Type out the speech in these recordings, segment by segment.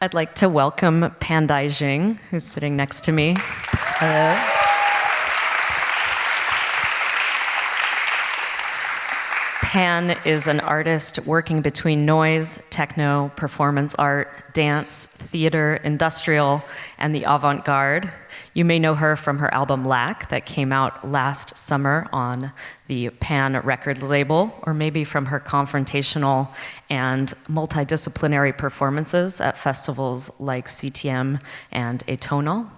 I'd like to welcome Pan Jing, who's sitting next to me. Hello. Pan is an artist working between noise, techno, performance art, dance, theater, industrial, and the avant-garde. You may know her from her album Lack that came out last summer on the Pan record label, or maybe from her confrontational and multidisciplinary performances at festivals like CTM and Atonal.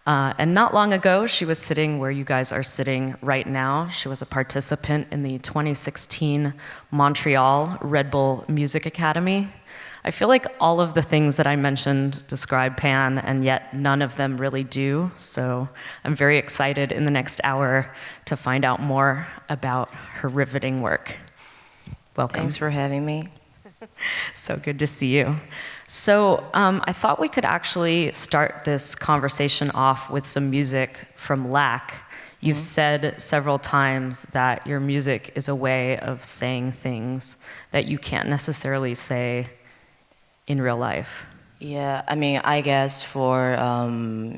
And not long ago, she was sitting where you guys are sitting right now. She was a participant in the 2016 Montreal Red Bull Music Academy. I feel like all of the things that I mentioned describe Pan, and yet none of them really do. So I'm very excited in the next hour to find out more about her riveting work. Welcome. Thanks for having me. So good to see you. So I thought we could actually start this conversation off with some music from Lack. You've said several times that your music is a way of saying things that you can't necessarily say in real life. Yeah, I mean, I guess for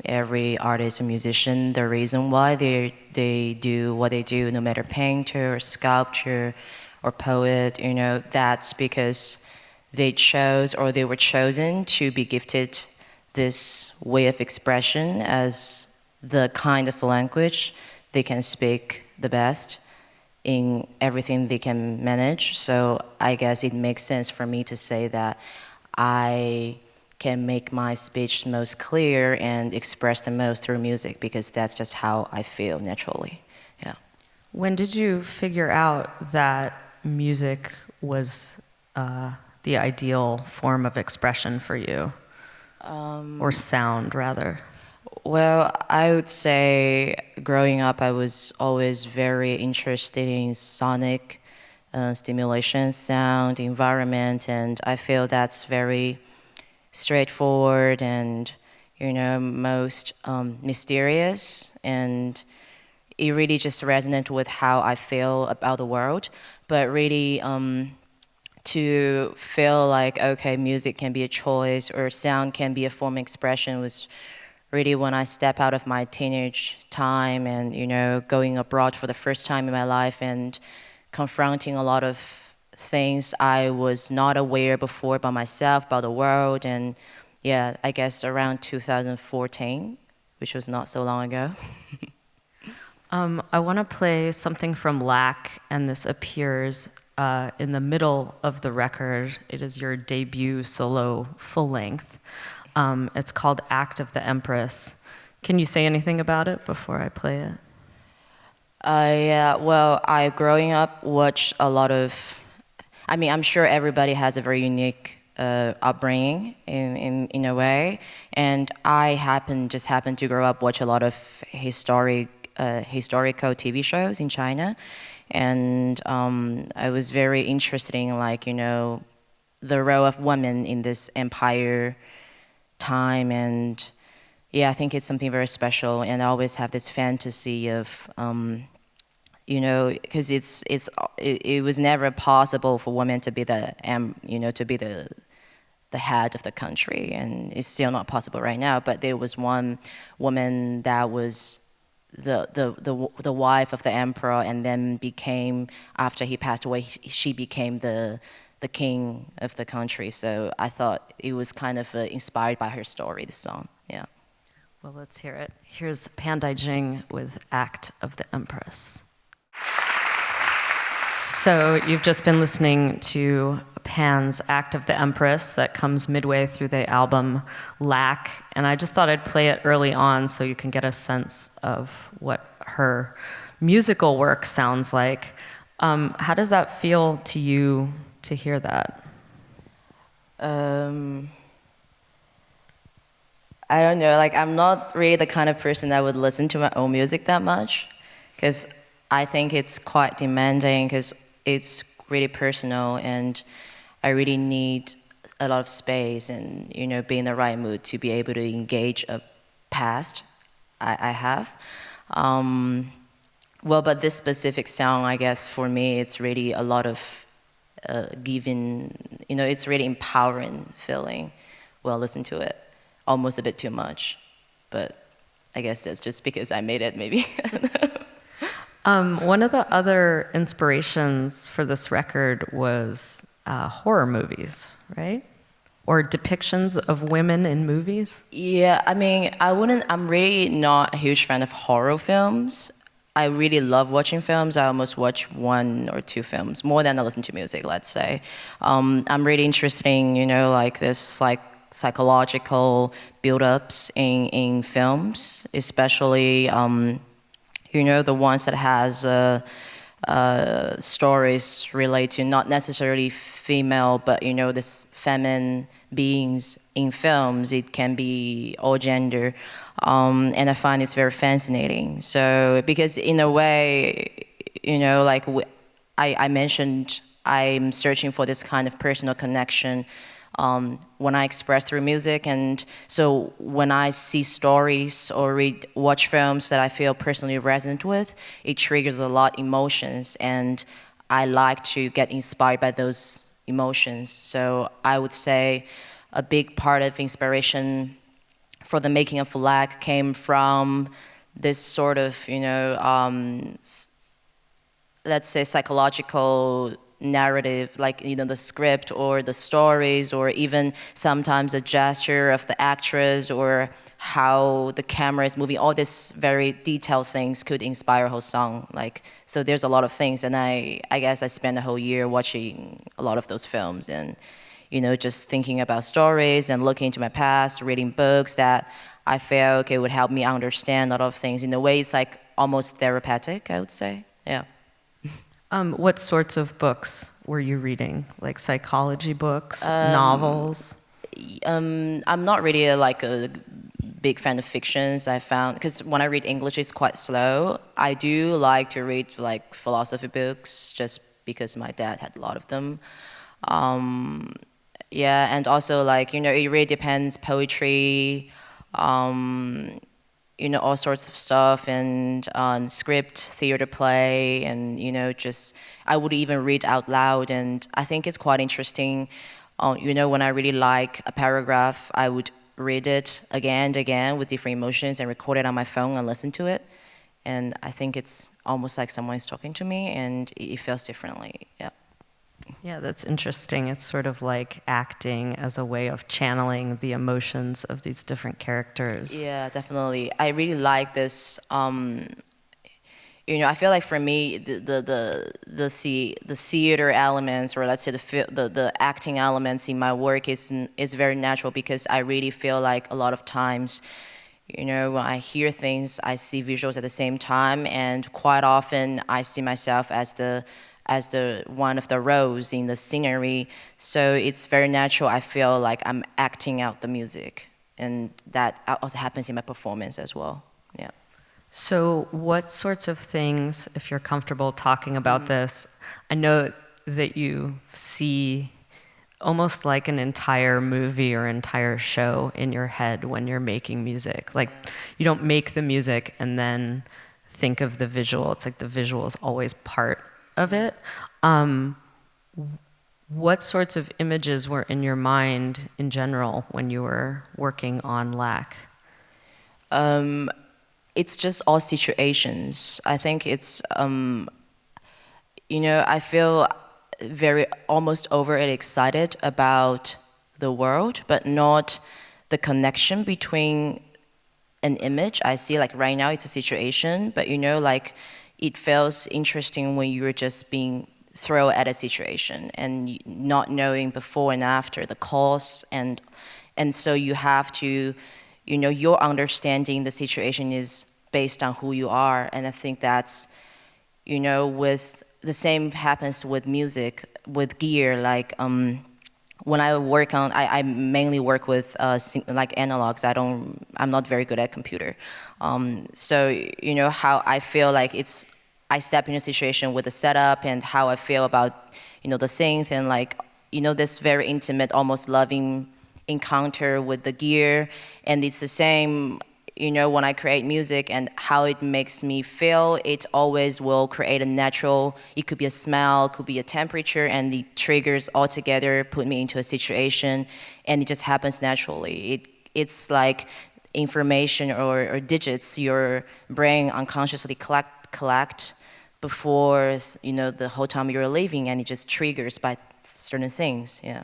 every artist or musician, the reason why they do what they do, no matter painter or sculptor or poet, you know, that's because they chose or they were chosen to be gifted this way of expression as the kind of language they can speak the best in everything they can manage. So I guess it makes sense for me to say that I can make my speech most clear and express the most through music, because that's just how I feel naturally. Yeah. When did you figure out that music was the ideal form of expression for you? Or sound, rather? Well, I would say growing up, I was always very interested in sonic stimulation, sound, environment, and I feel that's very straightforward and, you know, most mysterious, and it really just resonates with how I feel about the world. But really, to feel like, okay, music can be a choice or sound can be a form of expression was really when I step out of my teenage time and, you know, going abroad for the first time in my life and confronting a lot of things I was not aware before about myself, about the world. And yeah, I guess around 2014, which was not so long ago. I want to play something from Lack, and this appears in the middle of the record. It is your debut solo full-length. It's called Act of the Empress. Can you say anything about it before I play it? Yeah, well, I growing up watched a lot of, I mean, I'm sure everybody has a very unique upbringing in a way, and I just happened to grow up watch a lot of historical TV shows in China, and I was very interested in, like, you know, the role of women in this empire time, and yeah, I think it's something very special, and I always have this fantasy of, you know, because it was never possible for women to be the head of the country, and it's still not possible right now. But there was one woman that was the wife of the emperor, and then became, after he passed away, she became the king of the country. So I thought it was kind of inspired by her story, the song. Yeah. Well, let's hear it. Here's Pan Jing with Act of the Empress. So you've just been listening to Pan's Act of the Empress that comes midway through the album Lack, and I just thought I'd play it early on so you can get a sense of what her musical work sounds like. How does that feel to you to hear that? I don't know, like, I'm not really the kind of person that would listen to my own music that much, because I think it's quite demanding, because it's really personal, and I really need a lot of space and, you know, be in the right mood to be able to engage a past I have. Well, but this specific song, I guess, for me, it's really a lot of giving, you know, it's really empowering feeling when I listen to it, almost a bit too much. But I guess that's just because I made it, maybe. One of the other inspirations for this record was horror movies, right? Or depictions of women in movies? Yeah, I mean, I'm really not a huge fan of horror films. I really love watching films. I almost watch 1 or 2 films, more than I listen to music, let's say. I'm really interested in, like this psychological build-ups in films, especially, the ones that has stories related to not necessarily female, but, this feminine beings in films. It can be all gender. And I find it's very fascinating. So, because in a way, like I mentioned, I'm searching for this kind of personal connection when I express through music. And so when I see stories or watch films that I feel personally resonant with, it triggers a lot of emotions. And I like to get inspired by those emotions. So I would say a big part of inspiration for the making of Flag came from this sort of, let's say psychological narrative, like, the script or the stories, or even sometimes a gesture of the actress or how the camera is moving. All these very detailed things could inspire a whole song. Like, so there's a lot of things, and I guess I spent a whole year watching a lot of those films and, just thinking about stories and looking into my past, reading books that I felt would help me understand a lot of things. In a way, it's like almost therapeutic, I would say. Yeah. What sorts of books were you reading? Like psychology books, novels? I'm not really a big fan of fictions. I found, because when I read English, it's quite slow. I do like to read like philosophy books, just because my dad had a lot of them. Yeah, and also it really depends. Poetry, all sorts of stuff, and script, theater play, and just I would even read out loud. And I think it's quite interesting. When I really like a paragraph, I would read it again and again with different emotions and record it on my phone and listen to it. And I think it's almost like someone is talking to me, and it feels differently. Yeah. Yeah, that's interesting. It's sort of like acting as a way of channeling the emotions of these different characters. Yeah, definitely. I really like this. I feel like for me, the theater elements, or let's say the acting elements in my work is very natural, because I really feel like a lot of times, when I hear things, I see visuals at the same time, and quite often I see myself as the one of the roles in the scenery. So it's very natural. I feel like I'm acting out the music, and that also happens in my performance as well. Yeah. So what sorts of things, if you're comfortable talking about this, I know that you see almost like an entire movie or entire show in your head when you're making music. Like, you don't make the music and then think of the visual. It's like the visual is always part of it. What sorts of images were in your mind in general when you were working on LAC? It's just all situations. I think it's, I feel very almost overly excited about the world, but not the connection between an image. I see, like right now it's a situation, but it feels interesting when you're just being thrown at a situation and not knowing before and after the cause, and so you have to, your understanding the situation is based on who you are. And I think that's, with the same happens with music, with gear. Like when I work on, I mainly work with like analogs. I'm not very good at computer. So how I feel like I step in a situation with the setup and how I feel about the synth, and this very intimate, almost loving encounter with the gear. And it's the same you know, when I create music and how it makes me feel, it always will create a natural, it could be a smell, it could be a temperature, and the triggers all together put me into a situation, and it just happens naturally. It's like information or digits your brain unconsciously collect before, you know, the whole time you're living, and it just triggers by certain things, yeah.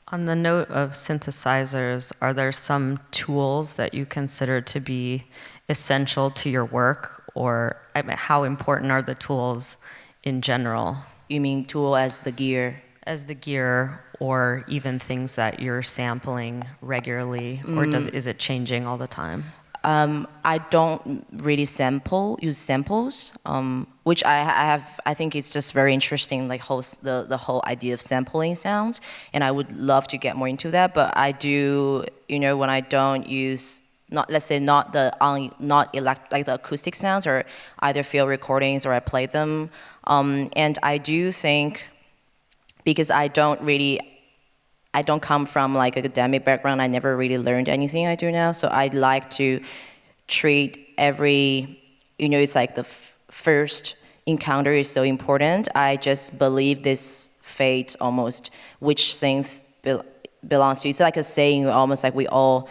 On the note of synthesizers, are there some tools that you consider to be essential to your work, or I mean, how important are the tools in general? You mean tool as the gear? As the gear, or even things that you're sampling regularly, or is it changing all the time? I don't really use samples, which I think it's just very interesting, like the whole idea of sampling sounds, and I would love to get more into that. But I do, you know, when I don't use, let's say not the acoustic sounds, or either field recordings or I play them, and I do think, because I don't come from like academic background. I never really learned anything I do now. So I'd like to treat every, you know, it's like the first encounter is so important. I just believe this fate almost, which synth belongs to. It's like a saying, almost like we all,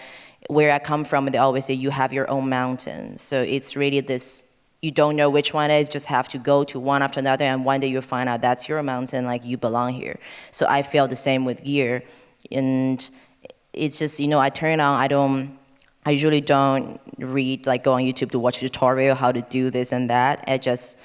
where I come from, they always say you have your own mountain. So it's really this, you don't know which one it is, just have to go to one after another, and one day you'll find out that's your mountain, like you belong here. So I feel the same with gear, and it's just, you know, I turn on, I usually don't read, like go on YouTube to watch a tutorial how to do this and that. I just,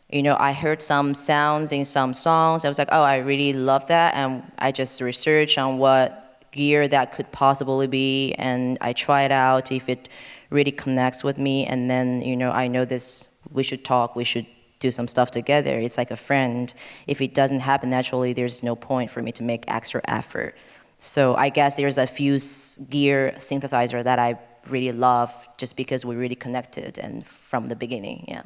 you know, I heard some sounds in some songs, I was like, oh, I really love that, and I just research on what gear that could possibly be, and I try it out if it really connects with me, and then, you know, I know this, we should talk, we should do some stuff together. It's like a friend. If it doesn't happen naturally, there's no point for me to make extra effort. So I guess there's a few gear synthesizer that I really love just because we're really connected and from the beginning, yeah.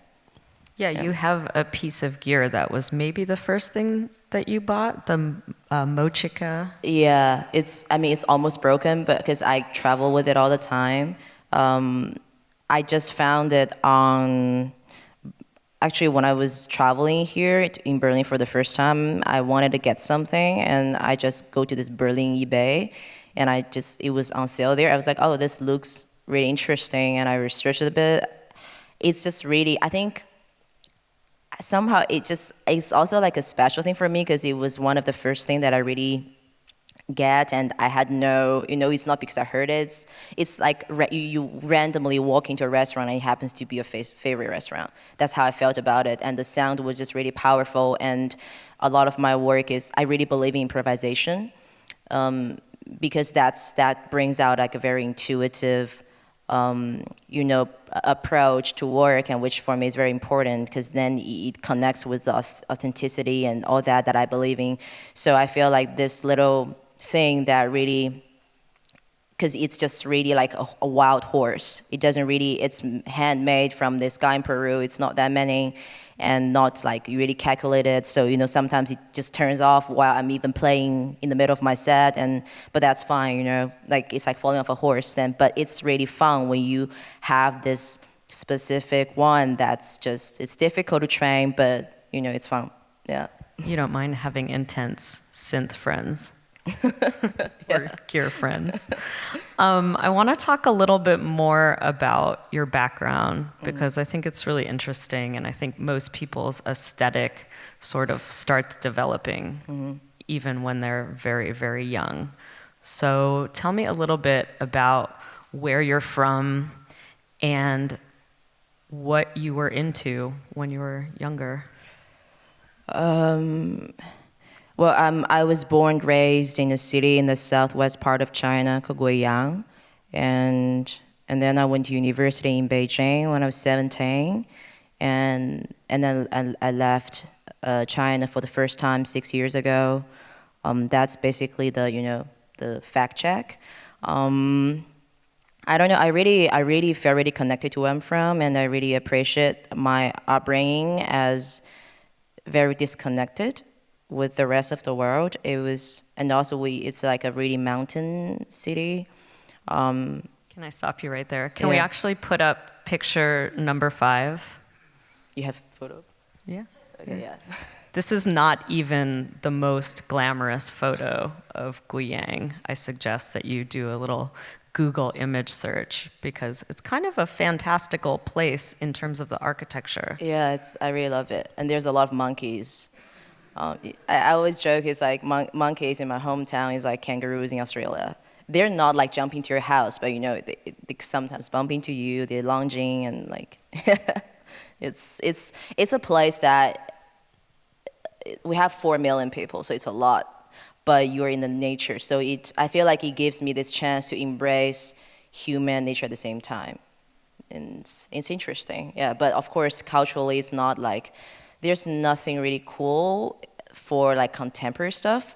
Yeah, you have a piece of gear that was maybe the first thing that you bought, the mo-chica. Yeah, it's almost broken, but because I travel with it all the time. I just found it on, actually when I was traveling here in Berlin for the first time, I wanted to get something, and I just go to this Berlin eBay, and it was on sale there. I was like, oh, this looks really interesting, and I researched it a bit. It's just really, I think, somehow it's also like a special thing for me, because it was one of the first things that I really get, and I had no, you know, it's not because I heard it. It's like you randomly walk into a restaurant and it happens to be your favorite restaurant. That's how I felt about it, and the sound was just really powerful. And a lot of my work is, I really believe in improvisation, because that brings out like a very intuitive, you know, approach to work, and which for me is very important, because then it connects with the authenticity and all that I believe in. So I feel like this little thing that really, because it's just really like a wild horse. It doesn't really, it's handmade from this guy in Peru. It's not that many, and not like really calculated. So, you know, sometimes it just turns off while I'm even playing in the middle of my set, but that's fine, you know, like it's like falling off a horse then. But it's really fun when you have this specific one that's just, it's difficult to train, but you know, it's fun, yeah. You don't mind having intense synth friends? Or gear friends. I want to talk a little bit more about your background, because I think it's really interesting, and I think most people's aesthetic sort of starts developing even when they're very, very young. So tell me a little bit about where you're from and what you were into when you were younger. Well, I was born, raised in a city in the southwest part of China called Guiyang, and then I went to university in Beijing when I was 17, and then I left China for the first time 6 years ago. That's basically the fact check. I don't know. I really feel really connected to where I'm from, and I really appreciate my upbringing as very disconnected with the rest of the world. It was, and also it's like a really mountain city. Can I stop you right there? Can we Yeah. actually put up picture number 5? You have photo? Yeah. Okay, yeah. This is not even the most glamorous photo of Guiyang. I suggest that you do a little Google image search because it's kind of a fantastical place in terms of the architecture. Yeah, I really love it. And there's a lot of monkeys. I always joke, it's like monkeys in my hometown is like kangaroos in Australia. They're not like jumping to your house, but you know, they sometimes bump into you, they're lunging and like, it's a place that we have 4 million people, so it's a lot, but you're in the nature. So I feel like it gives me this chance to embrace human nature at the same time. And it's interesting, yeah. But of course, culturally, it's not like, there's nothing really cool for like contemporary stuff,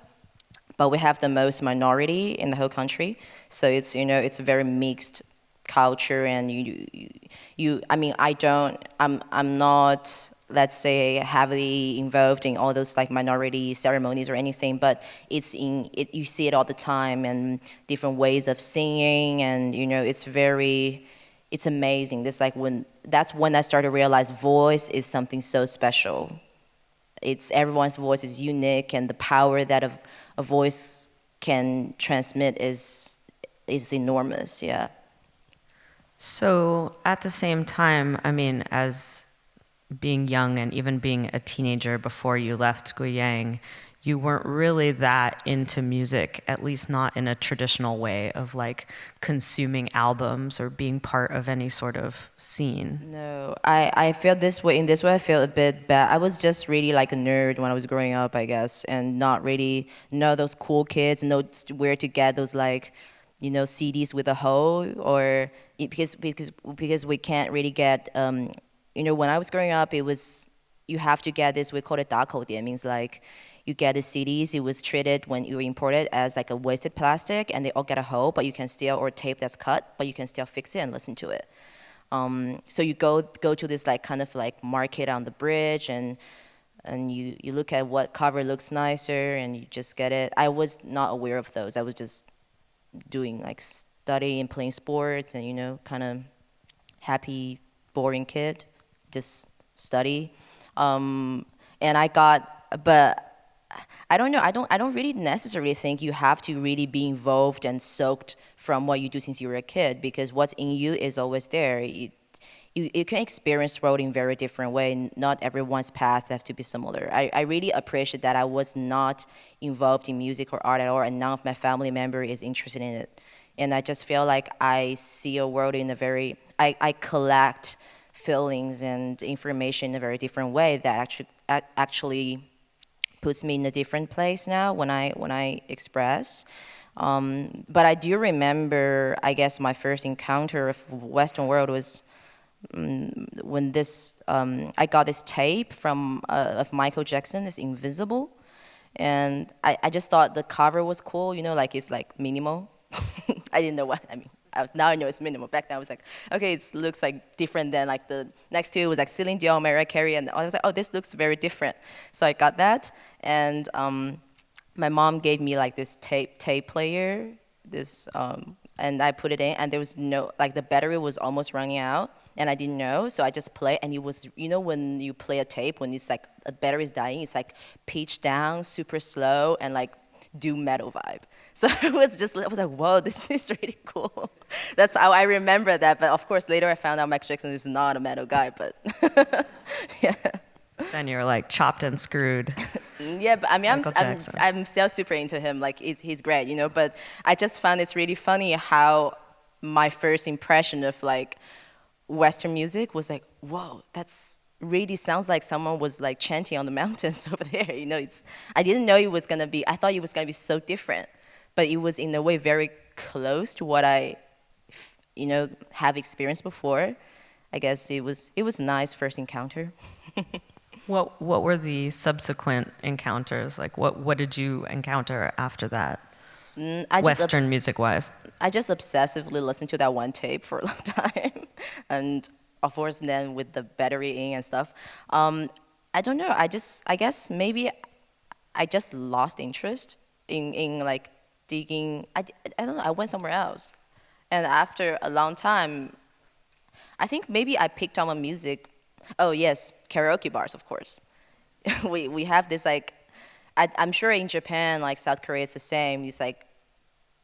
but we have the most minority in the whole country. So it's, you know, it's a very mixed culture, and I mean, I'm not, let's say, heavily involved in all those like minority ceremonies or anything, but you see it all the time, and different ways of singing, and you know, it's amazing. That's when I started to realize voice is something so special. Everyone's voice is unique, and the power that a voice can transmit is enormous, yeah. So at the same time, I mean, as being young and even being a teenager before you left Guiyang, you weren't really that into music, at least not in a traditional way of like consuming albums or being part of any sort of scene. No, I feel this way. In this way, I feel a bit bad. I was just really like a nerd when I was growing up, I guess, and not really know those cool kids, know where to get those like, you know, CDs with a hole, or because we can't really get, you know, when I was growing up, you have to get this, we call it tactility. It means like you get the CDs, it was treated when you import it as like a wasted plastic, and they all get a hole, but you can still, or tape that's cut, but you can still fix it and listen to it. So you go to this like kind of like market on the bridge, and you look at what cover looks nicer, and you just get it. I was not aware of those. I was just doing like study and playing sports, and you know, kind of happy, boring kid, just study. And but I don't know. I don't really necessarily think you have to really be involved and soaked from what you do since you were a kid, because what's in you is always there. You can experience road in very different way. Not everyone's path has to be similar. I really appreciate that I was not involved in music or art at all, and none of my family member is interested in it. And I just feel like I see a world in a very, I collect feelings and information in a very different way that actually puts me in a different place now when I express. But I do remember, I guess my first encounter of Western world was when I got this tape from of Michael Jackson, this Invisible, and I just thought the cover was cool, you know, like it's like minimal. I didn't know what I mean. Now I know it's minimal. Back then I was like, okay, it looks like different than like the next two was like Celine Dion, Mariah Carey, and I was like, oh, this looks very different. So I got that, and my mom gave me like this tape player, and I put it in, and there was no, like the battery was almost running out, and I didn't know, so I just played, and it was, you know, when you play a tape, when it's like a battery's dying, it's like pitch down, super slow, and like doom metal vibe. So I was like, whoa, this is really cool. That's how I remember that. But of course, later I found out Michael Jackson is not a metal guy, but yeah. Then you're like chopped and screwed. Yeah, but I mean, Jackson. I'm still super into him. Like, he's great, you know. But I just found it's really funny how my first impression of like Western music was like, whoa, that's really sounds like someone was like chanting on the mountains over there. You know, I didn't know it was gonna be. I thought it was gonna be so different, but it was in a way very close to what I, you know, have experienced before. I guess it was nice first encounter. What were the subsequent encounters? Like what did you encounter after that? Western music-wise. I just obsessively listened to that one tape for a long time, and of course then with the battery in and stuff. I don't know. I guess maybe I just lost interest in like digging. I don't know. I went somewhere else, And after a long time, I think maybe I picked on my music. Oh yes, karaoke bars, of course. We have this like, I'm sure in Japan, like South Korea, it's the same. These like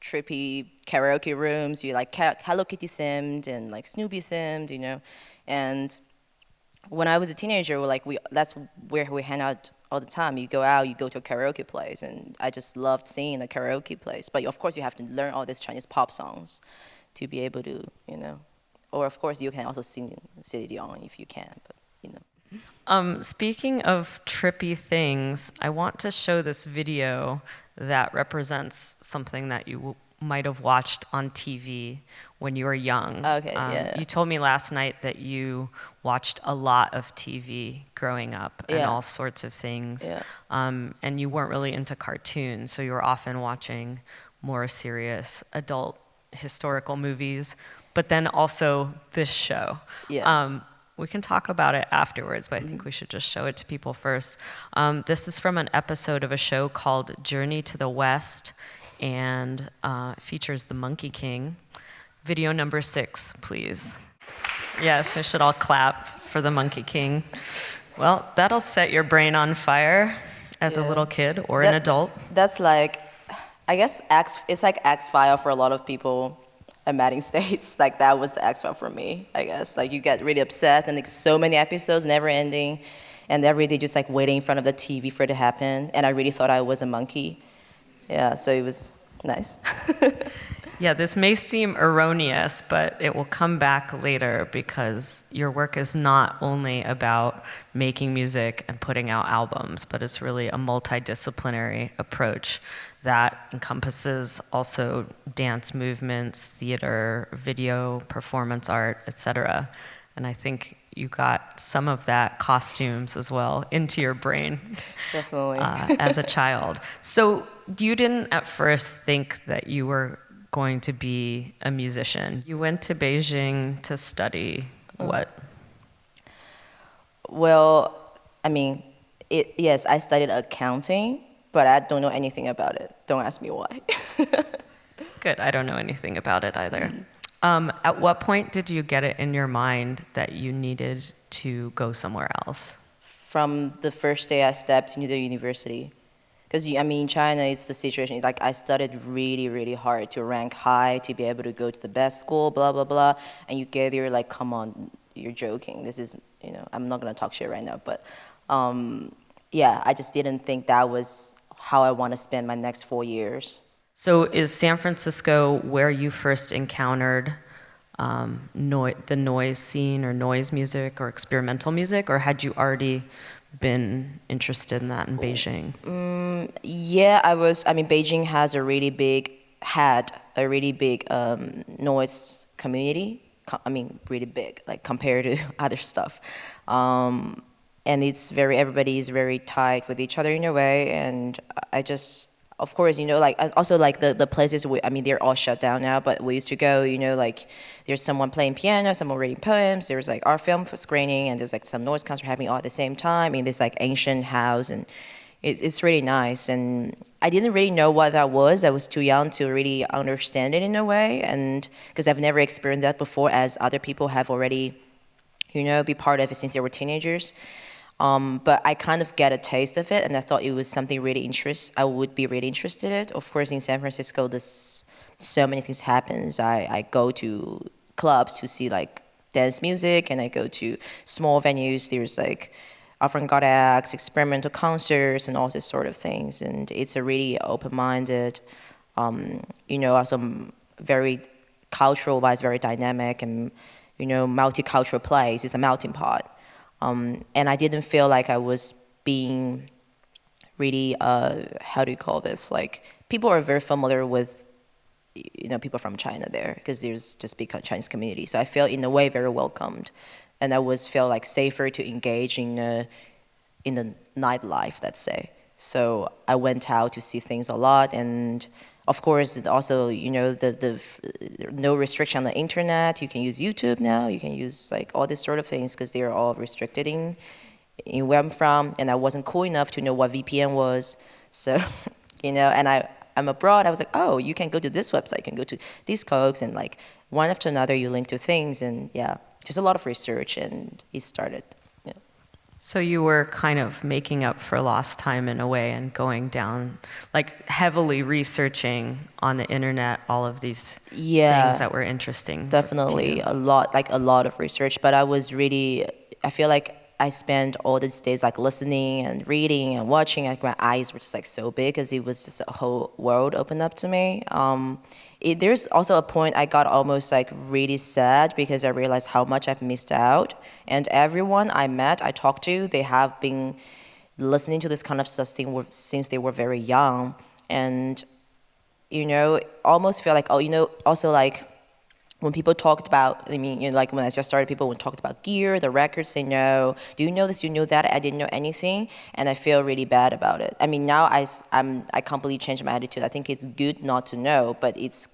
trippy karaoke rooms, you like Hello Kitty themed and like Snoopy themed, you know. And when I was a teenager, that's where we hang out all the time. You go out, you go to a karaoke place, and I just loved singing a karaoke place. But of course, you have to learn all these Chinese pop songs to be able to, you know. Or of course, you can also sing Celine Dion if you can, but you know. Speaking of trippy things, I want to show this video that represents something that you might have watched on TV when you were young. Okay, yeah. You told me last night that you watched a lot of TV growing up and Yeah. all sorts of things. Yeah. And you weren't really into cartoons, so you were often watching more serious adult historical movies, but then also this show. Yeah. We can talk about it afterwards, but I think we should just show it to people first. This is from an episode of a show called Journey to the West, and features the Monkey King. Video number 6, please. Yes, we should all clap for the Monkey King. Well, that'll set your brain on fire as a little kid or an adult. That's like, I guess it's like X-File for a lot of people at Madding States. Like that was the X-File for me, I guess. Like you get really obsessed and like so many episodes, never ending. And every day just like waiting in front of the TV for it to happen. And I really thought I was a monkey. Yeah, so it was nice. Yeah, this may seem erroneous, but it will come back later because your work is not only about making music and putting out albums, but it's really a multidisciplinary approach that encompasses also dance movements, theater, video, performance art, etc. And I think you got some of that, costumes as well, into your brain. Definitely. As a child. So you didn't at first think that you were going to be a musician. You went to Beijing to study what? Well, I mean, yes, I studied accounting, but I don't know anything about it. Don't ask me why. Good, I don't know anything about it either. At what point did you get it in your mind that you needed to go somewhere else? From the first day I stepped into the university. Because, I mean, in China, it's the situation, like I studied really, really hard to rank high, to be able to go to the best school, blah, blah, blah. And you get there, like, come on, you're joking. This is, you know, I'm not going to talk shit right now. But, yeah, I just didn't think that was how I want to spend my next 4 years. So is San Francisco where you first encountered the noise scene or noise music or experimental music, or had you already been interested in that in Beijing? Yeah, I mean, Beijing had a really big noise community. Really big, like compared to other stuff. And everybody is very tight with each other in a way. And I just, of course, you know, like also like the places, they're all shut down now, but we used to go, you know, like there's someone playing piano, someone reading poems, there's like art film screening, and there's like some noise concert happening all at the same time in this like ancient house, and it's really nice. And I didn't really know what that was. I was too young to really understand it in a way, and because I've never experienced that before, as other people have already, you know, be part of it since they were teenagers. But I kind of get a taste of it, and I thought it was something I would be really interested in. Of course, in San Francisco, so many things happens. I go to clubs to see like dance music, and I go to small venues. There's like avant-garde acts, experimental concerts, and all this sort of things. And it's a really open-minded, you know, also very cultural-wise, very dynamic, and you know, multicultural place. It's a melting pot. And I didn't feel like I was being really, how do you call this? Like, people are very familiar with, you know, people from China there, because there's just big Chinese community. So I felt in a way very welcomed. And I felt like safer to engage in the nightlife, let's say. So I went out to see things a lot, and of course, also, you know, the no restriction on the internet. You can use YouTube now. You can use like all these sort of things because they are all restricted in where I'm from. And I wasn't cool enough to know what VPN was. So, you know, and I'm abroad, I was like, oh, you can go to this website, you can go to these codes, and like one after another, you link to things, and yeah, just a lot of research, and it started. Yeah. So you were kind of making up for lost time in a way and going down, like heavily researching on the internet all of these things that were interesting. Definitely a lot of research, but I feel like I spent all these days like listening and reading and watching. Like my eyes were just like so big because it was just a whole world opened up to me. There's also a point I got almost like really sad because I realized how much I've missed out. And everyone I talked to, they have been listening to this kind of stuff since they were very young. And, almost feel like, also like, when people talked about, like when I just started, people would talk about gear, the records, they know, do you know this, do you know that? I didn't know anything, and I feel really bad about it. Now I completely changed my attitude. I think it's good not to know, but it's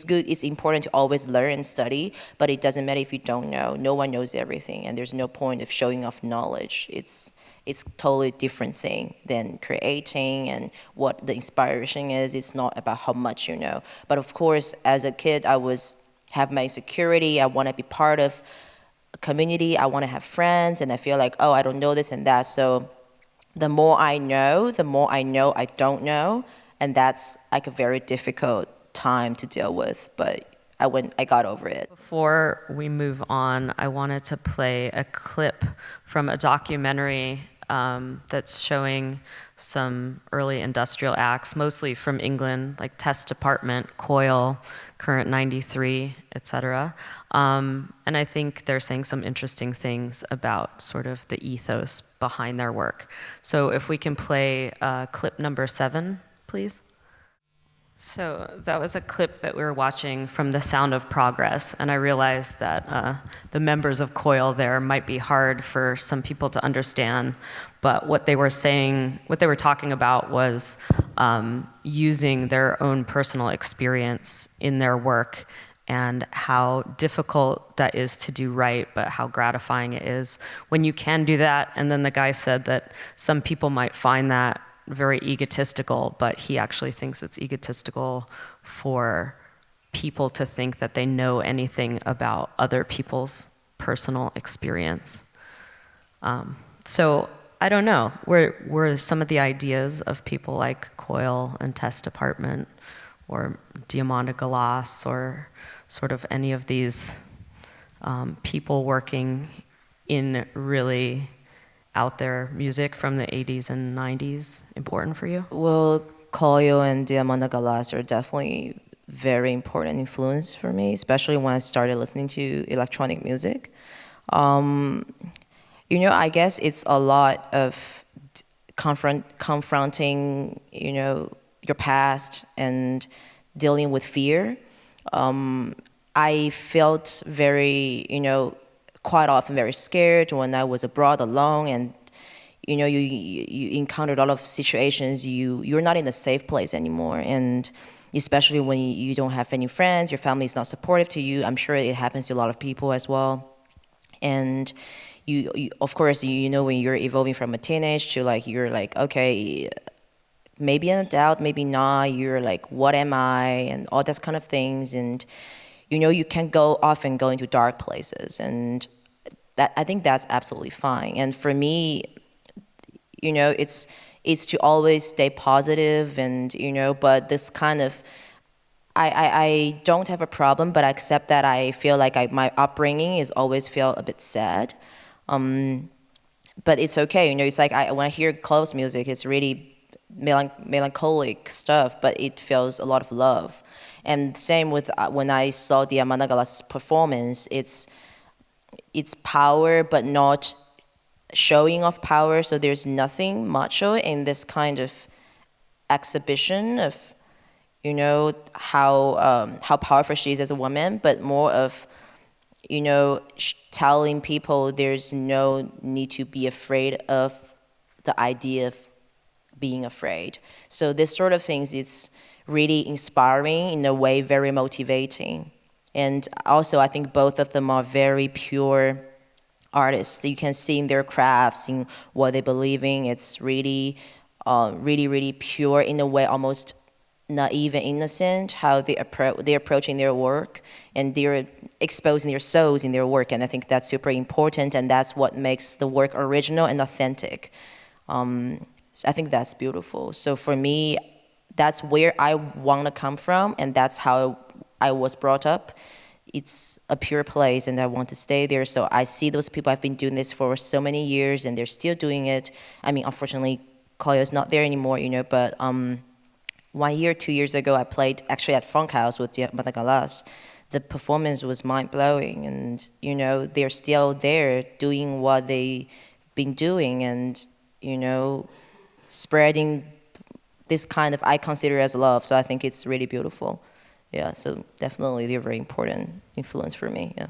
good, it's important to always learn and study, but it doesn't matter if you don't know. No one knows everything, and there's no point of showing off knowledge. It's totally different thing than creating and what the inspiration is. It's not about how much you know. But of course, as a kid, have my security, I want to be part of a community, I want to have friends, and I feel like, oh, I don't know this and that. So the more I know I don't know, and that's like a very difficult time to deal with, but I got over it. Before we move on, I wanted to play a clip from a documentary that's showing some early industrial acts, mostly from England, like Test Department, Coil, Current 93, etc. And I think they're saying some interesting things about sort of the ethos behind their work. So if we can play clip number 7, please. So that was a clip that we were watching from The Sound of Progress, and I realized that the members of Coil there might be hard for some people to understand, but what they were talking about was using their own personal experience in their work and how difficult that is to do right, but how gratifying it is when you can do that. And then the guy said that some people might find that very egotistical, but he actually thinks it's egotistical for people to think that they know anything about other people's personal experience. So I don't know, were some of the ideas of people like Coil and Test Department or Diamant de Galas or sort of any of these people working in really out there music from the 80s and 90s important for you? Well, Coil and Diamant de Galas are definitely very important influence for me, especially when I started listening to electronic music. I guess it's a lot of confronting, your past and dealing with fear. I felt very, quite often very scared when I was abroad alone, and you encountered a lot of situations you're not in a safe place anymore, and especially when you don't have any friends, your family is not supportive to you. I'm sure it happens to a lot of people as well. And you of course, when you're evolving from a teenage to like, you're like, okay, maybe an adult, maybe not, you're like, what am I, and all those kind of things. And you can often go into dark places, and that, I think that's absolutely fine. And for me, it's to always stay positive, and but this kind of, I don't have a problem, but I accept that I feel like my upbringing is always feel a bit sad. But it's okay, it's like when I hear close music, it's really melancholic stuff, but it feels a lot of love. And same with when I saw the Diamant de Galas performance, it's power, but not showing of power. So there's nothing macho in this kind of exhibition of, how powerful she is as a woman, but more of, telling people there's no need to be afraid of the idea of being afraid. So this sort of things, it's really inspiring, in a way very motivating. And also I think both of them are very pure artists. You can see in their crafts, in what they believe in, it's really really pure, in a way almost naive and innocent, how they're approaching their work, and they're exposing their souls in their work. And I think that's super important, and that's what makes the work original and authentic. So I think that's beautiful. So for me, that's where I want to come from, and that's how I was brought up. It's a pure place, and I want to stay there. So I see those people have been doing this for so many years, and they're still doing it. I mean, unfortunately, Koyo's not there anymore, but 1 year, 2 years ago, I played actually at Funk House with Matagalas. The performance was mind-blowing, and they're still there doing what they've been doing, and spreading this kind of, I consider as love. So I think it's really beautiful. Yeah, so definitely they're a very important influence for me, yeah.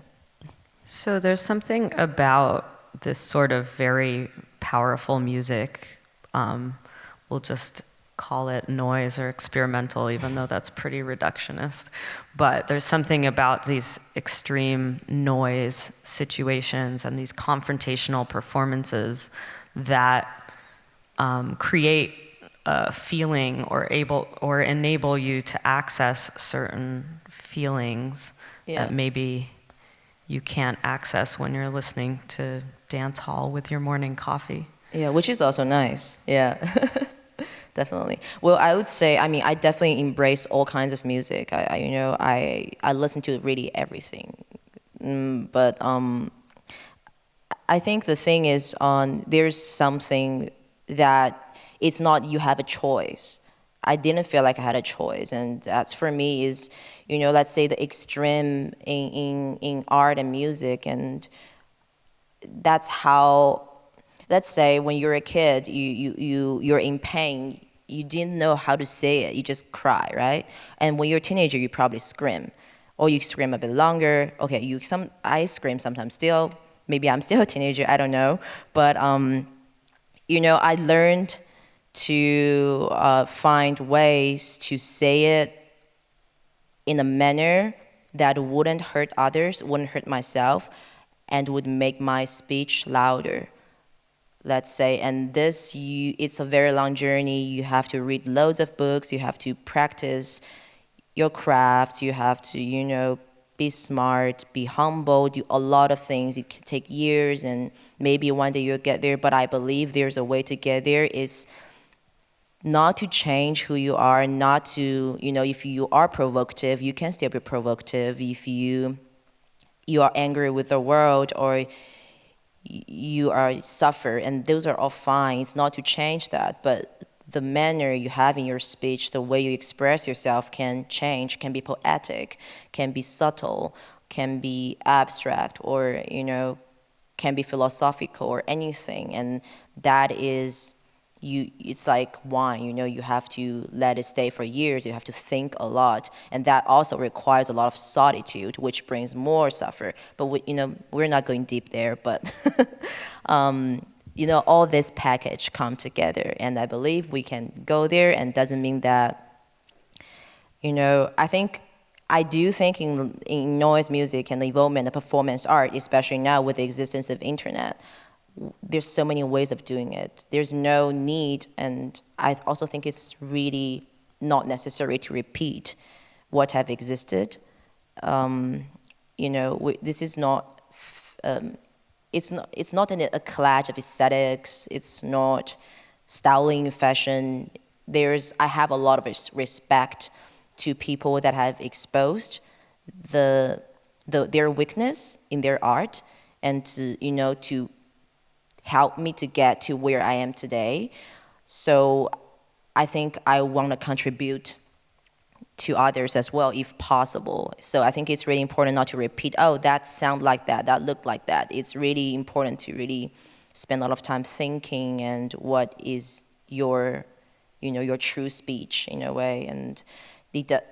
So there's something about this sort of very powerful music, we'll just call it noise or experimental, even though that's pretty reductionist. But there's something about these extreme noise situations and these confrontational performances that create a feeling or enable you to access certain feelings that maybe you can't access when you're listening to dance hall with your morning coffee. Yeah, which is also nice. Yeah. Definitely. Well, I would say, I definitely embrace all kinds of music. I listen to really everything. But I think the thing is, there's something that it's not you have a choice. I didn't feel like I had a choice, and that's for me is, let's say the extreme in art and music, and that's how, let's say when you're a kid, you're in pain, you didn't know how to say it, you just cry, right? And when you're a teenager, you probably scream, or you scream a bit longer. Okay, I scream sometimes still. Maybe I'm still a teenager, I don't know. But I learned to find ways to say it in a manner that wouldn't hurt others, wouldn't hurt myself, and would make my speech louder, let's say. And it's a very long journey. You have to read loads of books, you have to practice your craft, you have to, be smart, be humble, do a lot of things. It can take years, and maybe one day you'll get there, but I believe there's a way to get there. Is not to change who you are, not to, if you are provocative, you can still be provocative. If you are angry with the world, or you are suffer, and those are all fine. It's not to change that, but the manner you have in your speech, the way you express yourself can change, can be poetic, can be subtle, can be abstract, or can be philosophical, or anything. And that is, it's like wine, you have to let it stay for years, you have to think a lot, and that also requires a lot of solitude, which brings more suffer. But we're not going deep there, but all this package come together, and I believe we can go there. And doesn't mean that, I do think in noise music and the involvement of performance art, especially now with the existence of internet, there's so many ways of doing it. There's no need, and I also think it's really not necessary to repeat what have existed. This is not, it's not a clash of aesthetics. It's not styling, fashion. I have a lot of respect to people that have exposed their weakness in their art, and to help me to get to where I am today. So I think I want to contribute to others as well, if possible. So I think it's really important not to repeat, oh, that sound like that, that looked like that. It's really important to really spend a lot of time thinking, and what is your true speech in a way. And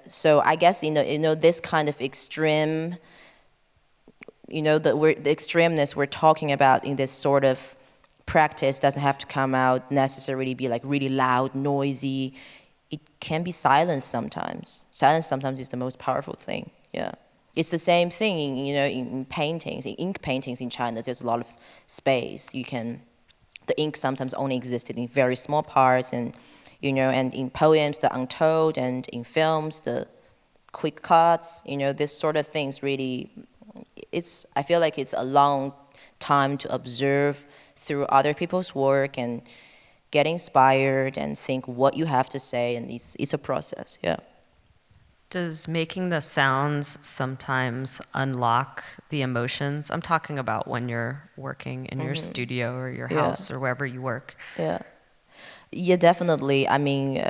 so I guess this kind of extreme, the extremeness we're talking about in this sort of practice doesn't have to come out necessarily be like really loud, noisy. It can be silence sometimes. Silence sometimes is the most powerful thing. Yeah, it's the same thing. In paintings, in ink paintings in China, there's a lot of space. The ink sometimes only existed in very small parts, and you know, and in poems, the untold, and in films, the quick cuts, you know, this sort of things really, I feel like it's a long time to observe through other people's work and get inspired and think what you have to say, and it's a process, yeah. Does making the sounds sometimes unlock the emotions? I'm talking about when you're working in your studio or your house or wherever you work. Yeah. Yeah, definitely. I mean,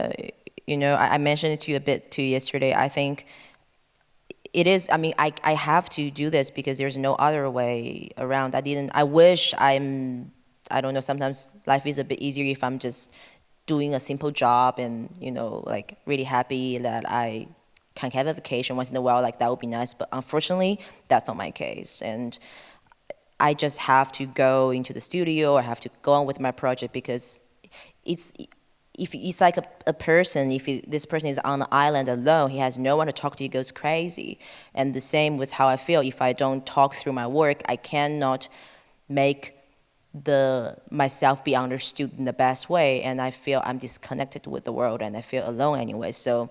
you know, I mentioned it to you a bit too yesterday. I think it is, I mean, I have to do this because there's no other way around. I wish I don't know, sometimes life is a bit easier if I'm just doing a simple job and, you know, like really happy that I can have a vacation once in a while, like that would be nice. But unfortunately, that's not my case. And I just have to go into the studio, I have to go on with my project because it's, if it's like a person, this person is on the island alone, he has no one to talk to, he goes crazy. And the same with how I feel. If I don't talk through my work, I cannot make myself be understood in the best way, and I feel I'm disconnected with the world, and I feel alone anyway. So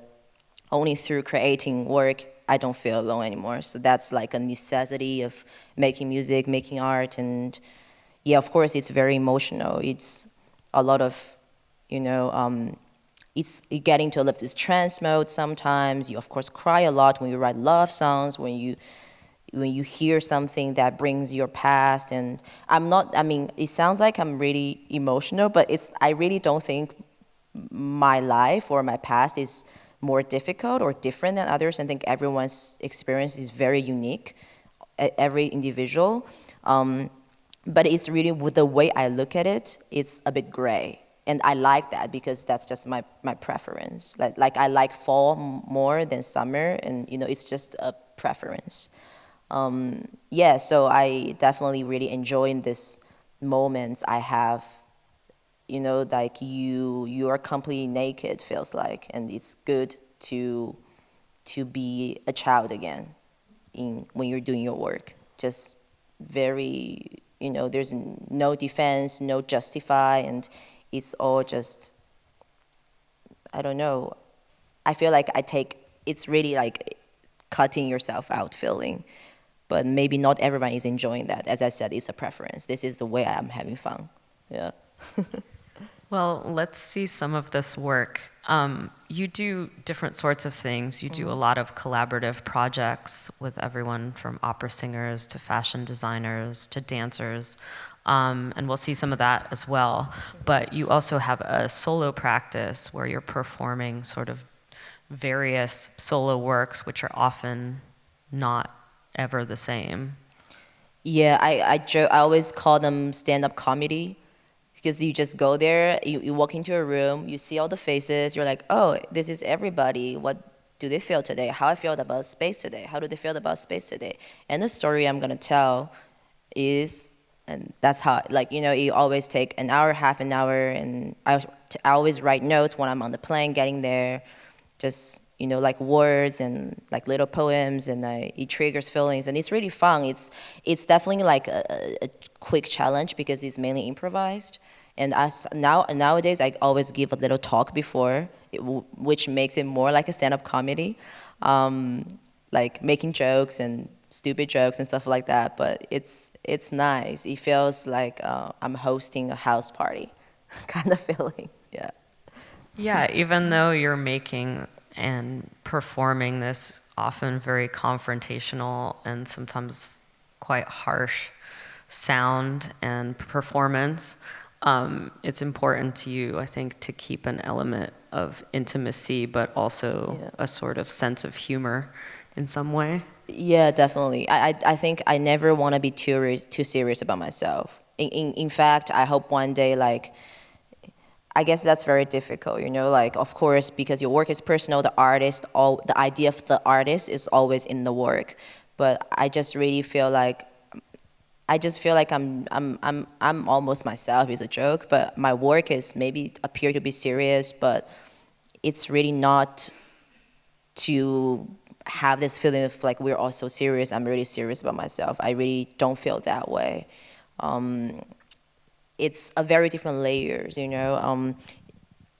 only through creating work, I don't feel alone anymore. So that's like a necessity of making music, making art, and yeah, of course, it's very emotional. It's a lot of, you know, it's getting to live this trance mode sometimes. You, of course, cry a lot when you write love songs, when you hear something that brings your past. And I mean, it sounds like I'm really emotional, but I really don't think my life or my past is more difficult or different than others. I think everyone's experience is very unique, every individual. But it's really, with the way I look at it, it's a bit gray. And I like that because that's just my preference. Like I like fall more than summer, and you know, it's just a preference. Yeah, so I definitely really enjoy in this moments I have, you know, like you are completely naked, feels like, and it's good to be a child again when you're doing your work. Just very, you know, there's no defense, no justify, and it's all just, I don't know. I feel like it's really like cutting yourself out feeling. But maybe not everyone is enjoying that. As I said, it's a preference. This is the way I'm having fun. Yeah. Well, let's see some of this work. You do different sorts of things. You do a lot of collaborative projects with everyone from opera singers to fashion designers to dancers. And we'll see some of that as well. But you also have a solo practice where you're performing sort of various solo works, which are often not ever the same. Yeah, I always call them stand-up comedy because you just go there, you walk into a room, you see all the faces, you're like, oh, this is everybody. What do they feel today? How I feel about space today? How do they feel about space today? And the story I'm gonna tell is, and that's how, like, you know, you always take an hour, half an hour, and I always write notes when I'm on the plane getting there, just, you know, like words and like little poems, and it triggers feelings, and it's really fun. It's definitely like a quick challenge because it's mainly improvised. And nowadays, I always give a little talk before, which makes it more like a stand-up comedy, like making jokes and stupid jokes and stuff like that. But it's nice. It feels like I'm hosting a house party, kind of feeling. Yeah. Yeah, even though you're making and performing this often very confrontational and sometimes quite harsh sound and performance, it's important to you, I think, to keep an element of intimacy, but also a sort of sense of humor in some way. Yeah, definitely. I think I never want to be too serious about myself. In fact, I hope one day, like, I guess that's very difficult, you know, like, of course, because your work is personal, the idea of the artist is always in the work. But I just really feel like, I'm almost myself, is a joke, but my work is maybe appear to be serious, but it's really not to have this feeling of like we're all so serious, I'm really serious about myself. I really don't feel that way. It's a very different layers, you know.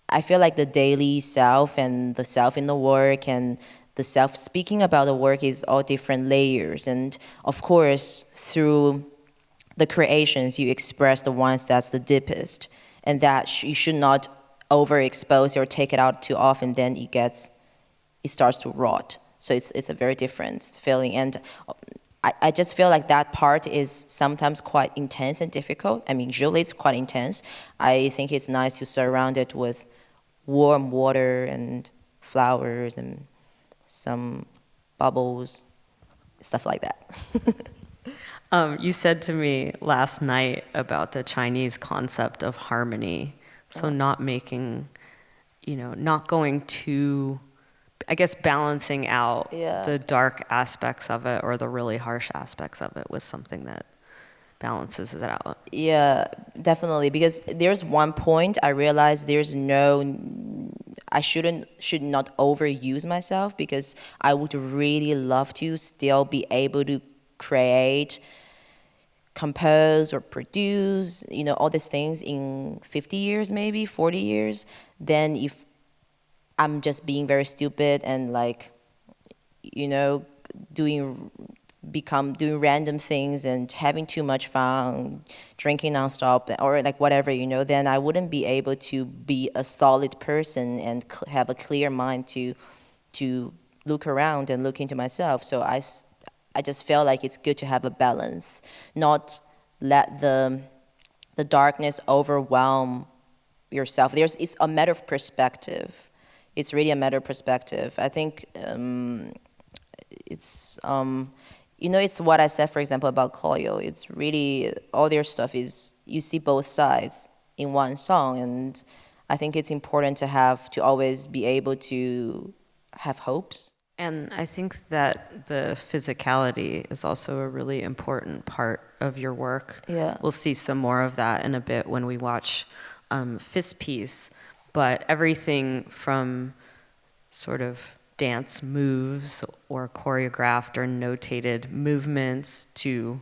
I feel like the daily self and the self in the work and the self speaking about the work is all different layers. And of course, through the creations, you express the ones that's the deepest, and that you should not overexpose or take it out too often. Then it starts to rot. So it's a very different feeling, and I just feel like that part is sometimes quite intense and difficult. I mean, usually it's quite intense. I think it's nice to surround it with warm water and flowers and some bubbles, stuff like that. You said to me last night about the Chinese concept of harmony. So not making, not going too, I guess, balancing out the dark aspects of it or the really harsh aspects of it with something that balances it out. Yeah, definitely. Because there's one point I realized I should not overuse myself, because I would really love to still be able to create, compose or produce, all these things in 50 years, maybe 40 years. Then if I'm just being very stupid and like, doing random things and having too much fun, drinking nonstop or like whatever, then I wouldn't be able to be a solid person and have a clear mind to look around and look into myself. So I just feel like it's good to have a balance, not let the darkness overwhelm yourself. It's a matter of perspective. It's really a matter of perspective. I think it's it's what I said, for example, about Koyo. It's really all their stuff is you see both sides in one song, and I think it's important to always be able to have hopes. And I think that the physicality is also a really important part of your work. Yeah. We'll see some more of that in a bit when we watch Fist Piece, but everything from sort of dance moves or choreographed or notated movements to,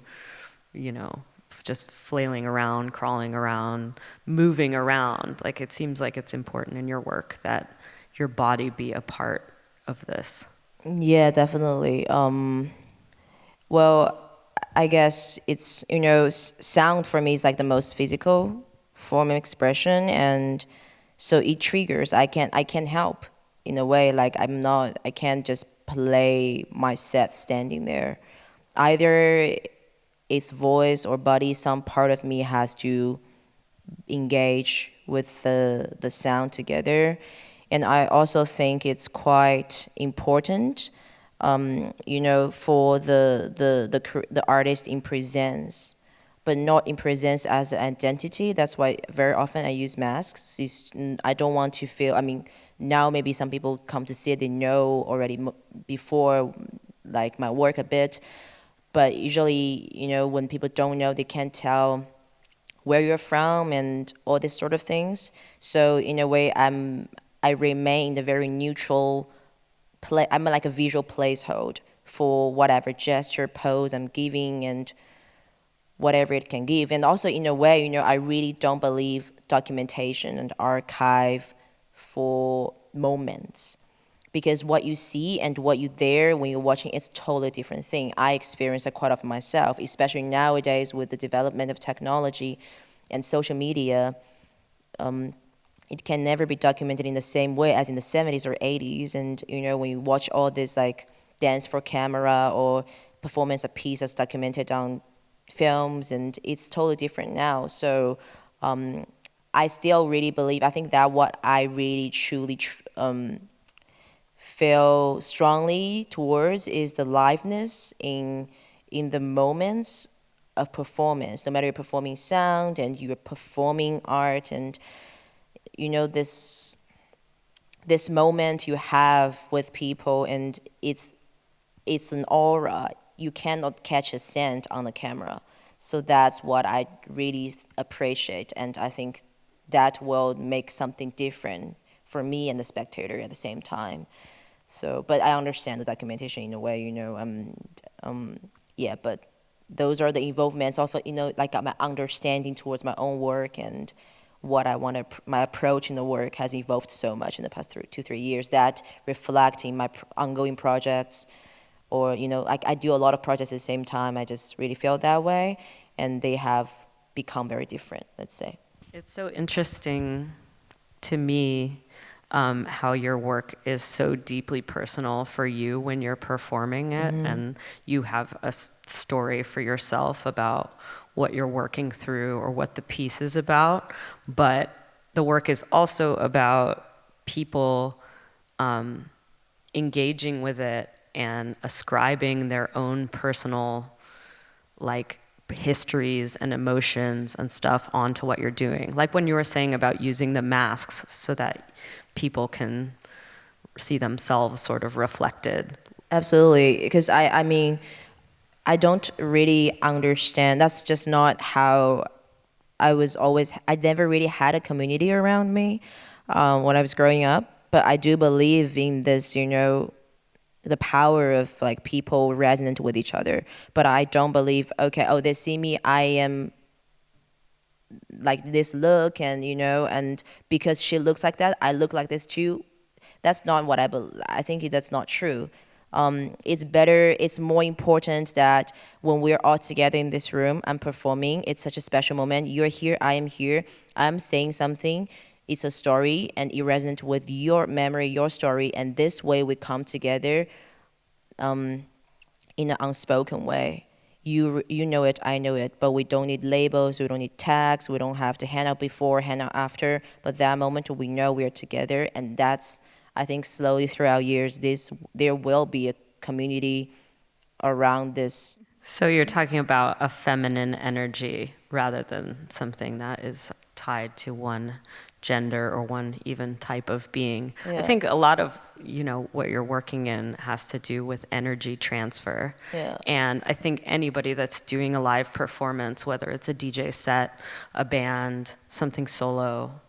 just flailing around, crawling around, moving around. Like, it seems like it's important in your work that your body be a part of this. Yeah, definitely. Well, I guess it's, sound for me is like the most physical form of expression, and so it triggers. I can't help in a way. Like I can't just play my set standing there. Either it's voice or body. Some part of me has to engage with the sound together. And I also think it's quite important, for the artist in presence, but not in presence as an identity. That's why very often I use masks. I don't want to feel. I mean, now maybe some people come to see it, they know already before, like my work a bit, but usually, when people don't know, they can't tell where you're from and all these sort of things. So in a way, I remain a very neutral I'm like a visual placeholder for whatever gesture, pose I'm giving and whatever it can give. And also in a way, I really don't believe documentation and archive for moments, because what you see and what you there when you're watching, it's totally different thing. I experience that quite often myself, especially nowadays with the development of technology and social media. It can never be documented in the same way as in the 70s or 80s. And, when you watch all this like dance for camera or performance of piece that's documented on films, and it's totally different now. So I still really believe, I think that what I really truly feel strongly towards is the liveness in the moments of performance, no matter you're performing sound and you're performing art, and this moment you have with people, and it's an aura. You cannot catch a scent on the camera. So that's what I really appreciate, and I think that will make something different for me and the spectator at the same time. So, but I understand the documentation in a way, yeah, but those are the involvements also, like my understanding towards my own work and what I want to, my approach in the work has evolved so much in the past 3 years that reflect in my ongoing projects, or, you know, like I do a lot of projects at the same time. I just really feel that way, and they have become very different, let's say. It's so interesting to me how your work is so deeply personal for you when you're performing it, and you have a story for yourself about what you're working through or what the piece is about. But the work is also about people engaging with it and ascribing their own personal, like, histories and emotions and stuff onto what you're doing. Like when you were saying about using the masks so that people can see themselves sort of reflected. Absolutely, because I mean, I don't really understand. That's just not how I was always. I never really had a community around me when I was growing up. But I do believe in this, you know, the power of like people resonant with each other. But I don't believe, okay, oh, they see me, I am like this look, and you know, and because she looks like that, I look like this too. That's not what I believe. I think that's not true. It's better, it's more important that when we're all together in this room and performing, it's such a special moment. You're here, I am here, I'm saying something, it's a story, and it resonates with your memory, your story, and this way we come together in an unspoken way. You know it, I know it, but we don't need labels, we don't need tags, we don't have to hand out before, hand out after, but that moment we know we are together, and that's, I think slowly throughout years, there will be a community around this. So you're talking about a feminine energy rather than something that is tied to one gender or one even type of being. Yeah. I think a lot of, you know, what you're working in has to do with energy transfer. Yeah. And I think anybody that's doing a live performance, whether it's a DJ set, a band, something solo,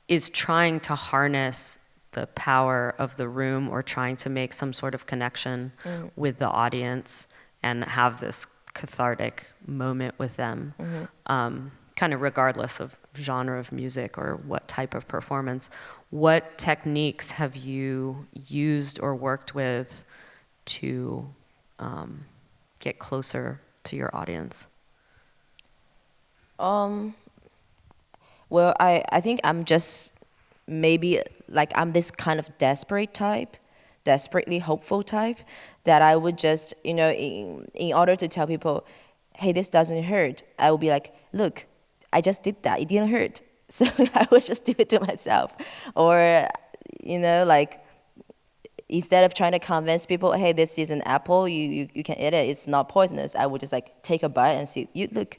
is trying to harness the power of the room or trying to make some sort of connection with the audience and have this cathartic moment with them, kind of regardless of genre of music or what type of performance. What techniques have you used or worked with to get closer to your audience? Well, I think I'm just maybe like I'm this kind of desperately hopeful type, that I would just, you know, in order to tell people, hey, this doesn't hurt, I would be like, look, I just did that, it didn't hurt. So I would just do it to myself. Or, you know, like, instead of trying to convince people, hey, this is an apple, you can eat it, it's not poisonous, I would just like take a bite and see, look,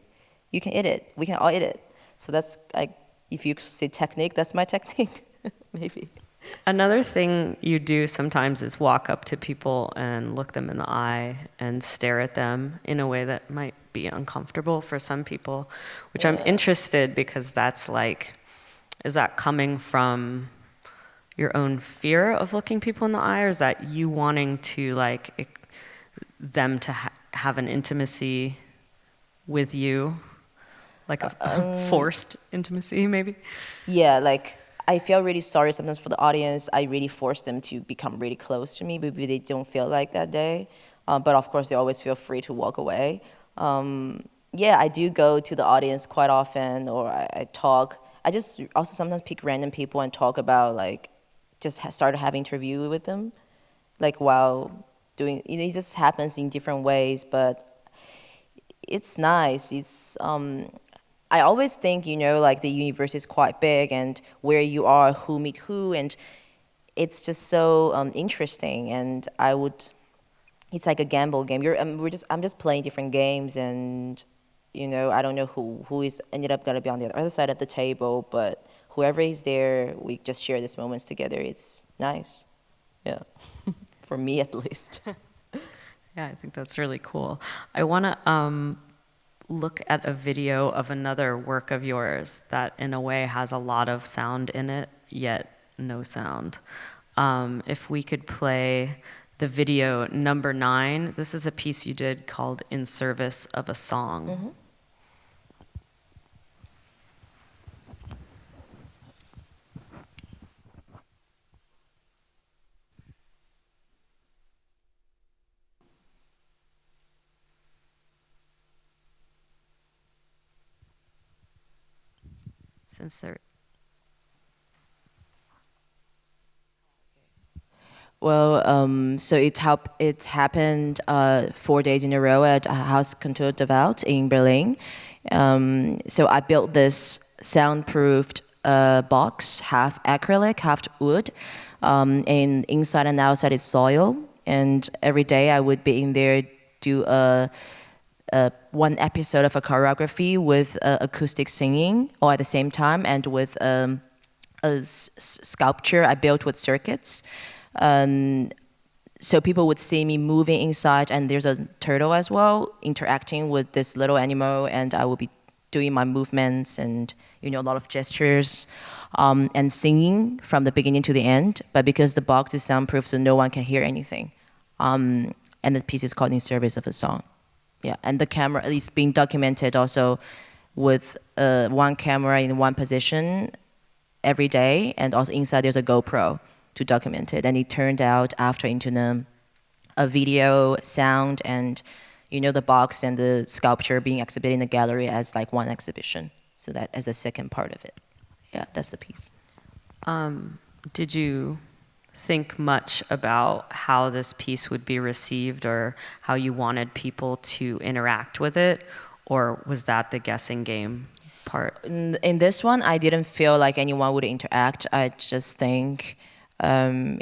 you can eat it, we can all eat it. So that's like, if you say technique, that's my technique, maybe. Another thing you do sometimes is walk up to people and look them in the eye and stare at them in a way that might be uncomfortable for some people, which I'm interested, because that's like, is that coming from your own fear of looking people in the eye, or is that you wanting to like them to have an intimacy with you, like a forced intimacy maybe? Yeah, like I feel really sorry sometimes for the audience. I really force them to become really close to me. Maybe they don't feel like that day. But of course, they always feel free to walk away. Yeah, I do go to the audience quite often, or I talk. I just also sometimes pick random people and talk about, like, just start having interview with them. Like while doing, you know, it just happens in different ways, but it's nice. It's, I always think, you know, like the universe is quite big, and where you are, who meet who, and it's just so interesting. And it's like a gamble game. I'm just playing different games, and you know, I don't know who is ended up gonna be on the other side of the table, but whoever is there, we just share these moments together. It's nice, yeah, for me at least. Yeah, I think that's really cool. I want to look at a video of another work of yours that in a way has a lot of sound in it, yet no sound. If we could play the video number 9, this is a piece you did called In Service of a Song. since they're... Well, so it happened 4 days in a row at Haus Kultur de Welt in Berlin. So I built this soundproofed box, half acrylic, half wood, and inside and outside is soil. And every day I would be in there, do one episode of a choreography with acoustic singing all at the same time, and with a sculpture I built with circuits. So people would see me moving inside, and there's a turtle as well interacting with this little animal, and I will be doing my movements and a lot of gestures, and singing from the beginning to the end. But because the box is soundproof, so no one can hear anything, and the piece is called In Service of a Song. Yeah, and the camera is being documented also with one camera in one position every day, and also inside there's a GoPro to document it. And it turned out after into a video, sound, and the box and the sculpture being exhibited in the gallery as like one exhibition. So that as the second part of it. Yeah, that's the piece. Did you think much about how this piece would be received, or how you wanted people to interact with it, or was that the guessing game part? In this one, I didn't feel like anyone would interact. I just think, I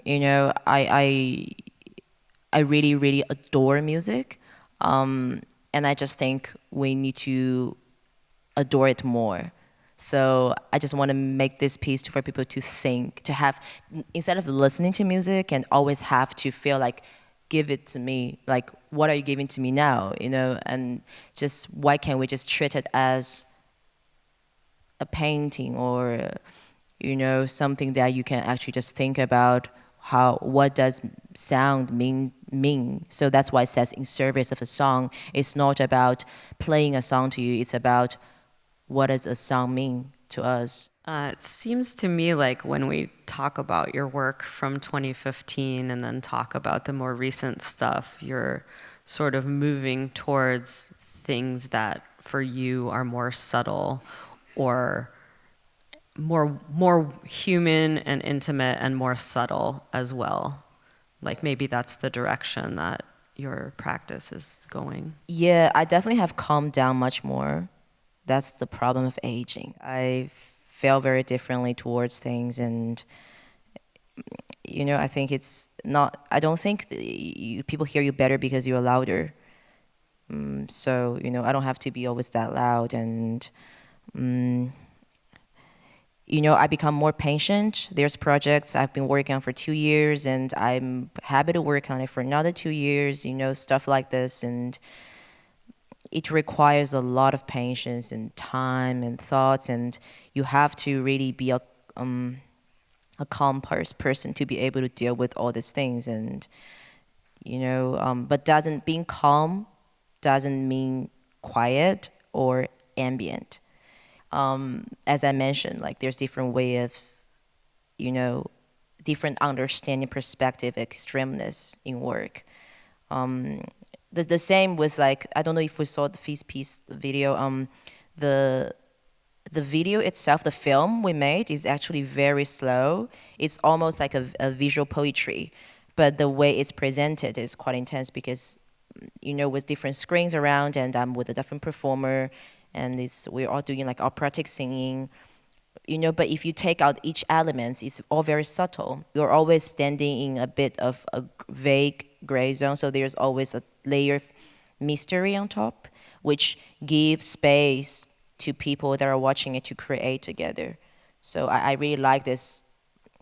really, really adore music, and I just think we need to adore it more. So I just want to make this piece for people to think, to have, instead of listening to music and always have to feel like, give it to me, like, what are you giving to me now, and just, why can't we just treat it as a painting, or, something that you can actually just think about, what does sound mean. So that's why it says in service of a song. It's not about playing a song to you, it's about what does a song mean to us. It seems to me like when we talk about your work from 2015 and then talk about the more recent stuff, you're sort of moving towards things that for you are more subtle, or more human and intimate and more subtle as well. Like maybe that's the direction that your practice is going. Yeah, I definitely have calmed down much more. That's the problem of aging. I feel very differently towards things, and I think it's not, I don't think people hear you better because you're louder. So, I don't have to be always that loud, and I become more patient. There's projects I've been working on for 2 years, and I'm happy to work on it for another 2 years, stuff like this. And it requires a lot of patience and time and thoughts, and you have to really be a calm person to be able to deal with all these things. And, but being calm doesn't mean quiet or ambient. As I mentioned, like, there's different way of, different understanding, perspective, extremeness in work. The same with, like, I don't know if we saw the Feast Piece video. The video itself, the film we made, is actually very slow. It's almost like a visual poetry, but the way it's presented is quite intense because, with different screens around, and I'm with a different performer, and we're all doing like operatic singing. But if you take out each element, it's all very subtle. You're always standing in a bit of a vague gray zone, so there's always a layer of mystery on top, which gives space to people that are watching it to create together. So I really like this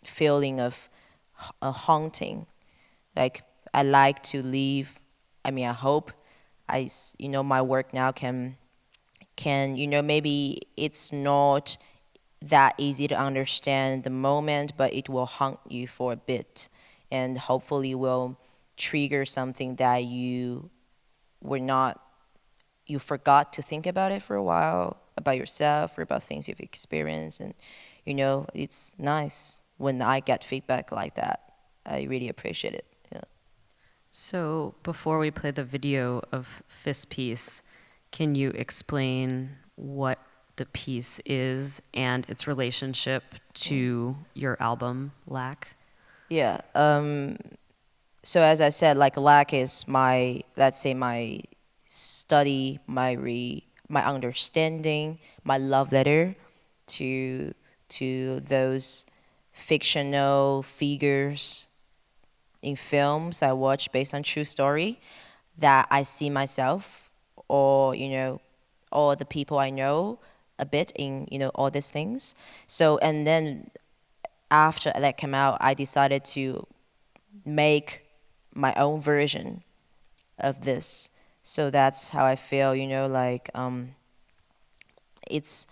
feeling of a haunting. Like, I like to leave, I hope my work now can, maybe it's not that easy to understand the moment, but it will haunt you for a bit, and hopefully will trigger something that you forgot to think about it for a while, about yourself or about things you've experienced. And it's nice when I get feedback like that. I really appreciate it. Yeah. So before we play the video of Fist Piece, can you explain what the piece is and its relationship to your album, Lack? Yeah. So as I said, like lack is my, let's say, my study, my understanding, my love letter to those fictional figures in films I watch based on true story that I see myself, or all the people I know a bit in all these things. So and then after that came out, I decided to make my own version of this. So that's how I feel, like it's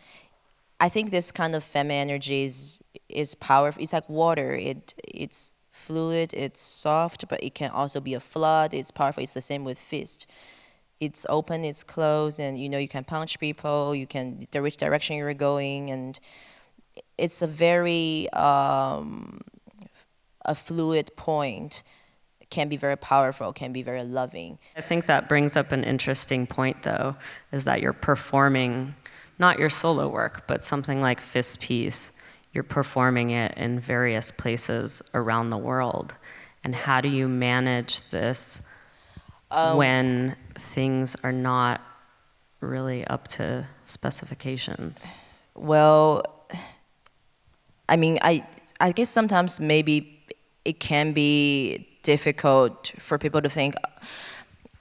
I think this kind of feminine energy is powerful. It's like water. It's fluid, it's soft, but it can also be a flood. It's powerful. It's the same with fist. It's open, it's closed, and you can punch people, you can the which direction you're going, and it's a very a fluid point, can be very powerful, can be very loving. I think that brings up an interesting point, though, is that you're performing not your solo work, but something like Fist Piece. You're performing it in various places around the world. And how do you manage this when things are not really up to specifications? Well, I mean, I guess sometimes maybe it can be difficult for people to think,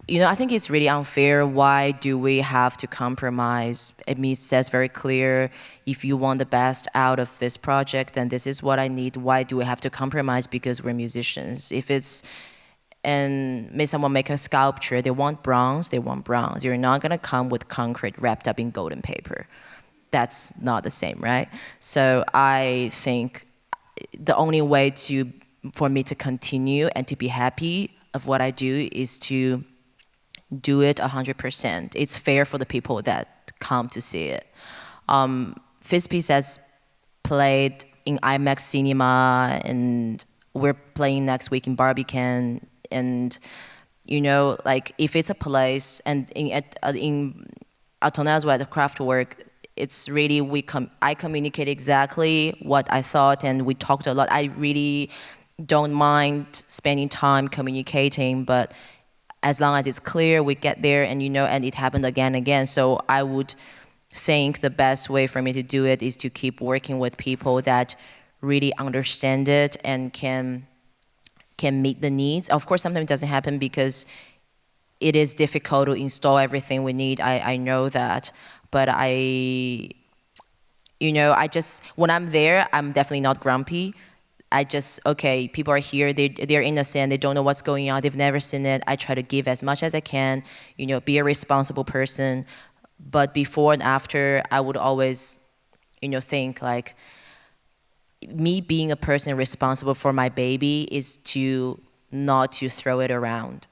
I think it's really unfair. Why do we have to compromise? It says very clear, if you want the best out of this project, then this is what I need. Why do we have to compromise because we're musicians? If it's, and may someone make a sculpture, they want bronze, they want bronze. You're not gonna come with concrete wrapped up in golden paper. That's not the same, right? So I think the only way for me to continue and to be happy of what I do is to do it 100%. It's fair for the people that come to see it. Fist Piece has played in IMAX Cinema, and we're playing next week in Barbican. And like if it's a place, and in Atonel as well, the craft work, it's really I communicate exactly what I thought, and we talked a lot. I really don't mind spending time communicating, but as long as it's clear, we get there, and and it happened again and again. So I would think the best way for me to do it is to keep working with people that really understand it and can meet the needs. Of course, sometimes it doesn't happen because it is difficult to install everything we need. I know that, but I just, when I'm there, I'm definitely not grumpy. I just, okay, people are here, they're innocent, they don't know what's going on, they've never seen it. I try to give as much as I can, be a responsible person. But before and after, I would always, think like, me being a person responsible for my baby is not to throw it around.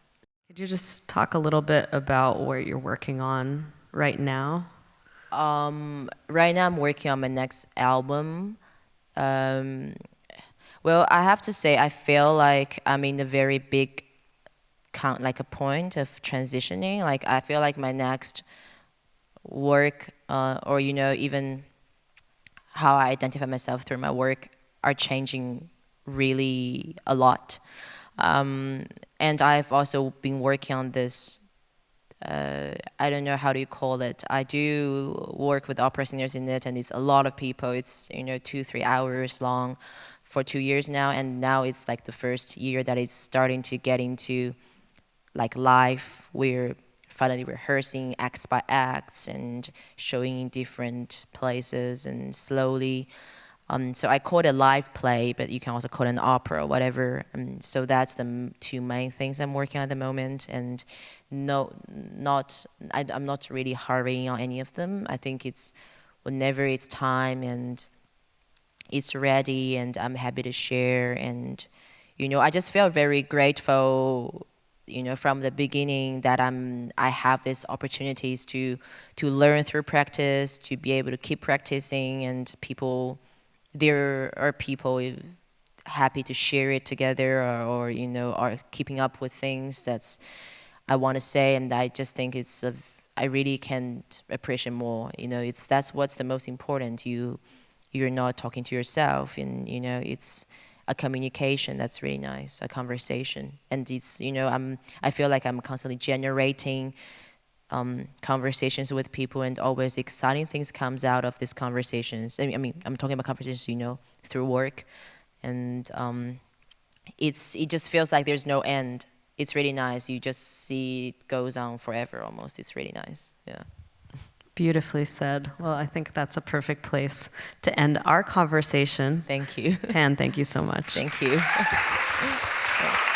Could you just talk a little bit about what you're working on right now? Right now I'm working on my next album. Well, I have to say, I feel like I'm in a very big like a point of transitioning. Like I feel like my next work, or even how I identify myself through my work, are changing really a lot. And I've also been working on this. I don't know how do you call it. I do work with opera singers in it, and it's a lot of people. It's 2-3 hours long for 2 years now, and now it's like the first year that it's starting to get into like live. We're finally rehearsing acts by acts and showing in different places, and slowly. So I call it a live play, but you can also call it an opera, whatever. So that's the two main things I'm working on at the moment, and I'm not really hurrying on any of them. I think it's whenever it's time and it's ready, and I'm happy to share. And I just felt very grateful, from the beginning, that I have these opportunities to learn through practice, to be able to keep practicing, and there are people happy to share it together, or are keeping up with things that's I want to say. And I just think it's I really can't appreciate more. That's what's the most important. You're not talking to yourself, and it's a communication that's really nice, a conversation, and it's I feel like I'm constantly generating conversations with people, and always exciting things comes out of these conversations. I mean, I'm talking about conversations, through work, and it just feels like there's no end. It's really nice. You just see it goes on forever almost. It's really nice. Yeah. Beautifully said. Well, I think that's a perfect place to end our conversation. Thank you. Pan, thank you so much. Thank you. Yes.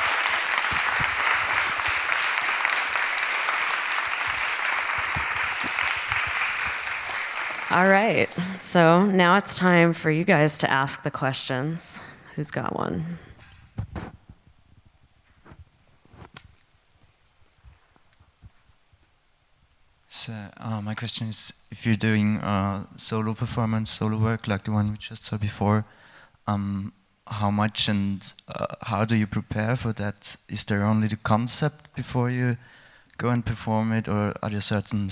All right, so now it's time for you guys to ask the questions. Who's got one? So my question is, if you're doing solo performance, solo work like the one we just saw before, how much and how do you prepare for that? Is there only the concept before you go and perform it, or are there certain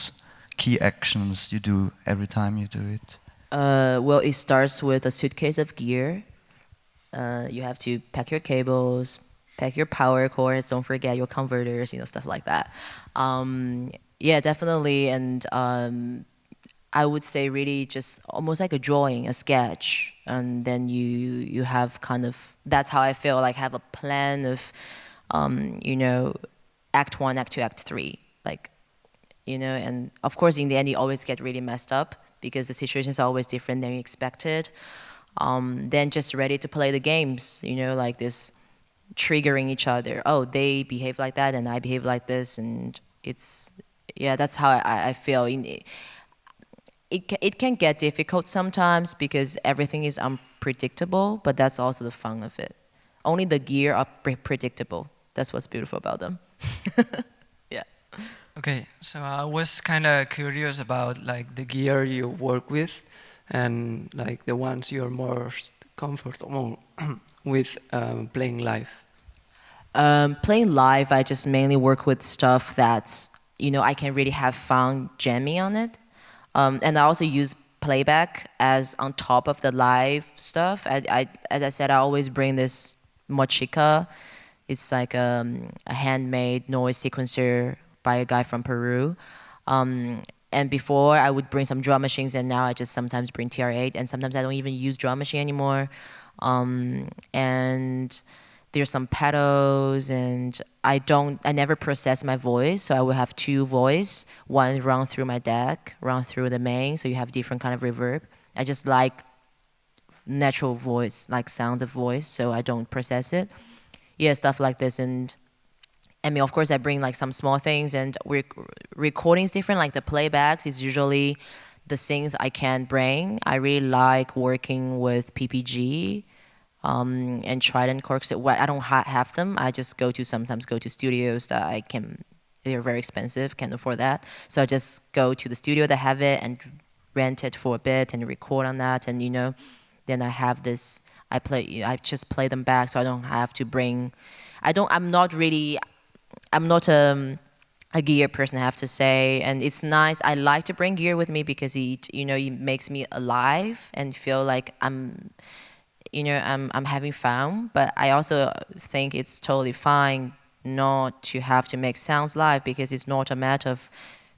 key actions you do every time you do it? Well, it starts with a suitcase of gear. You have to pack your cables, pack your power cords, don't forget your converters, stuff like that. Yeah, definitely. And I would say really just almost like a drawing, a sketch. And then you have kind of, that's how I feel, like have a plan of, act 1, act 2, act 3. Like, and of course in the end you always get really messed up because the situation is always different than you expected. Then just ready to play the games, like this triggering each other. Oh, they behave like that and I behave like this, and that's how I feel. It can get difficult sometimes because everything is unpredictable, but that's also the fun of it. Only the gear are predictable. That's what's beautiful about them. Yeah. Okay, so I was kind of curious about like the gear you work with, and like the ones you're most comfortable with playing live. Playing live, I just mainly work with stuff that's, I can really have fun jamming on it. And I also use playback as on top of the live stuff. As I said, I always bring this mo-chica. It's like a handmade noise sequencer by a guy from Peru. And before I would bring some drum machines, and now I just sometimes bring TR-8, and sometimes I don't even use drum machine anymore. And there's some pedals, and I never process my voice, so I will have 2 voice, one run through my deck, run through the main, so you have different kind of reverb. I just like natural voice, like sounds of voice, so I don't process it. Yeah, stuff like this. And I mean, of course, I bring like some small things, and recordings different, like the playbacks is usually the synth I can bring. I really like working with PPG and Trident corks. I don't have them. I just sometimes go to studios that they're very expensive, can't afford that. So I just go to the studio that have it and rent it for a bit and record on that. And then I have this, I just play them back, so I don't have to bring, I'm not a gear person, I have to say, and it's nice. I like to bring gear with me because it makes me alive and feel like I'm having fun. But I also think it's totally fine not to have to make sounds live, because it's not a matter of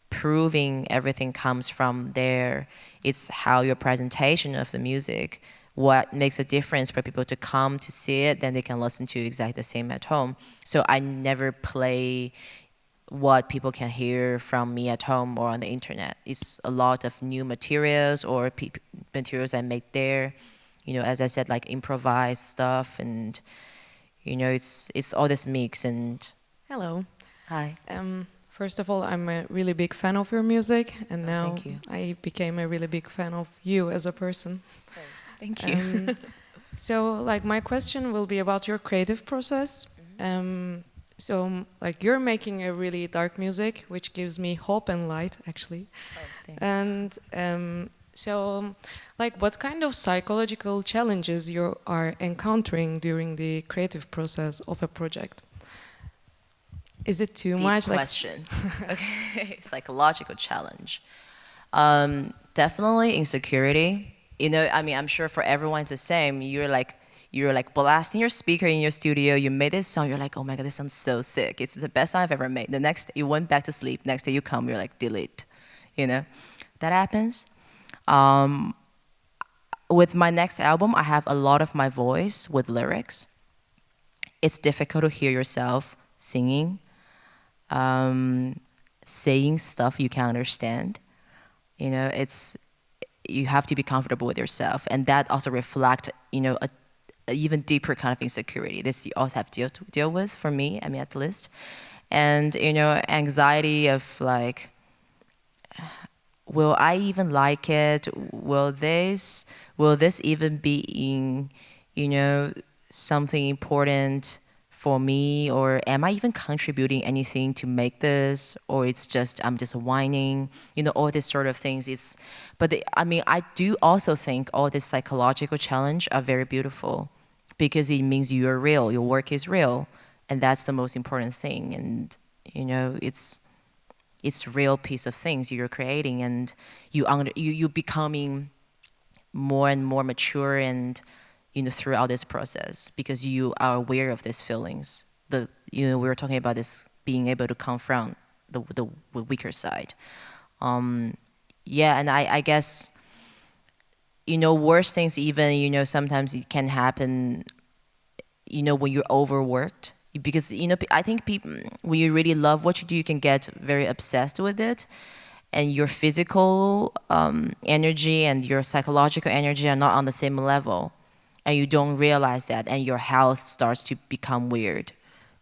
proving everything comes from there. It's how your presentation of the music, what makes a difference for people to come to see it, then they can listen to exactly the same at home. So I never play what people can hear from me at home or on the internet. It's a lot of new materials or materials I make there. As I said, like improvised stuff, and it's all this mix. And hello. Hi. First of all, I'm a really big fan of your music, and now thank you. I became a really big fan of you as a person. Thank you. So, like, my question will be about your creative process. So, like, you're making a really dark music, which gives me hope and light, actually. Oh, thanks. And so, like, what kind of psychological challenges you are encountering during the creative process of a project? Is it too Deep much? question. Okay, psychological challenge. Definitely insecurity. You know, I mean, I'm sure for everyone it's the same. You're like blasting your speaker in your studio. You made this song. You're like, oh my god, this sounds so sick. It's the best song I've ever made. The next day you went back to sleep. Next day you come, you're like, delete. You know, that happens. With my next album, I have a lot of my voice with lyrics. It's difficult to hear yourself singing, saying stuff you can't understand. You know, you have to be comfortable with yourself, and that also reflect, you know, a even deeper kind of insecurity. This you also have to deal with, for me, I mean, at least. And, you know, anxiety of like, will I even like it? Will this even be in, you know, something important for me? Or am I even contributing anything to make this? Or it's just, I'm just whining, you know, all these sort of things. I mean, I do also think all this psychological challenge are very beautiful, because it means you're real, your work is real, and that's the most important thing. And, you know, it's real piece of things you're creating, and you becoming more and more mature, and, you know, throughout this process, because you are aware of these feelings. You know, we were talking about this, being able to confront the weaker side. Yeah, and I guess, you know, worse things even, you know, sometimes it can happen, you know, when you're overworked. Because, you know, I think people, when you really love what you do, you can get very obsessed with it. And your physical energy and your psychological energy are not on the same level. And you don't realize that. And your health starts to become weird.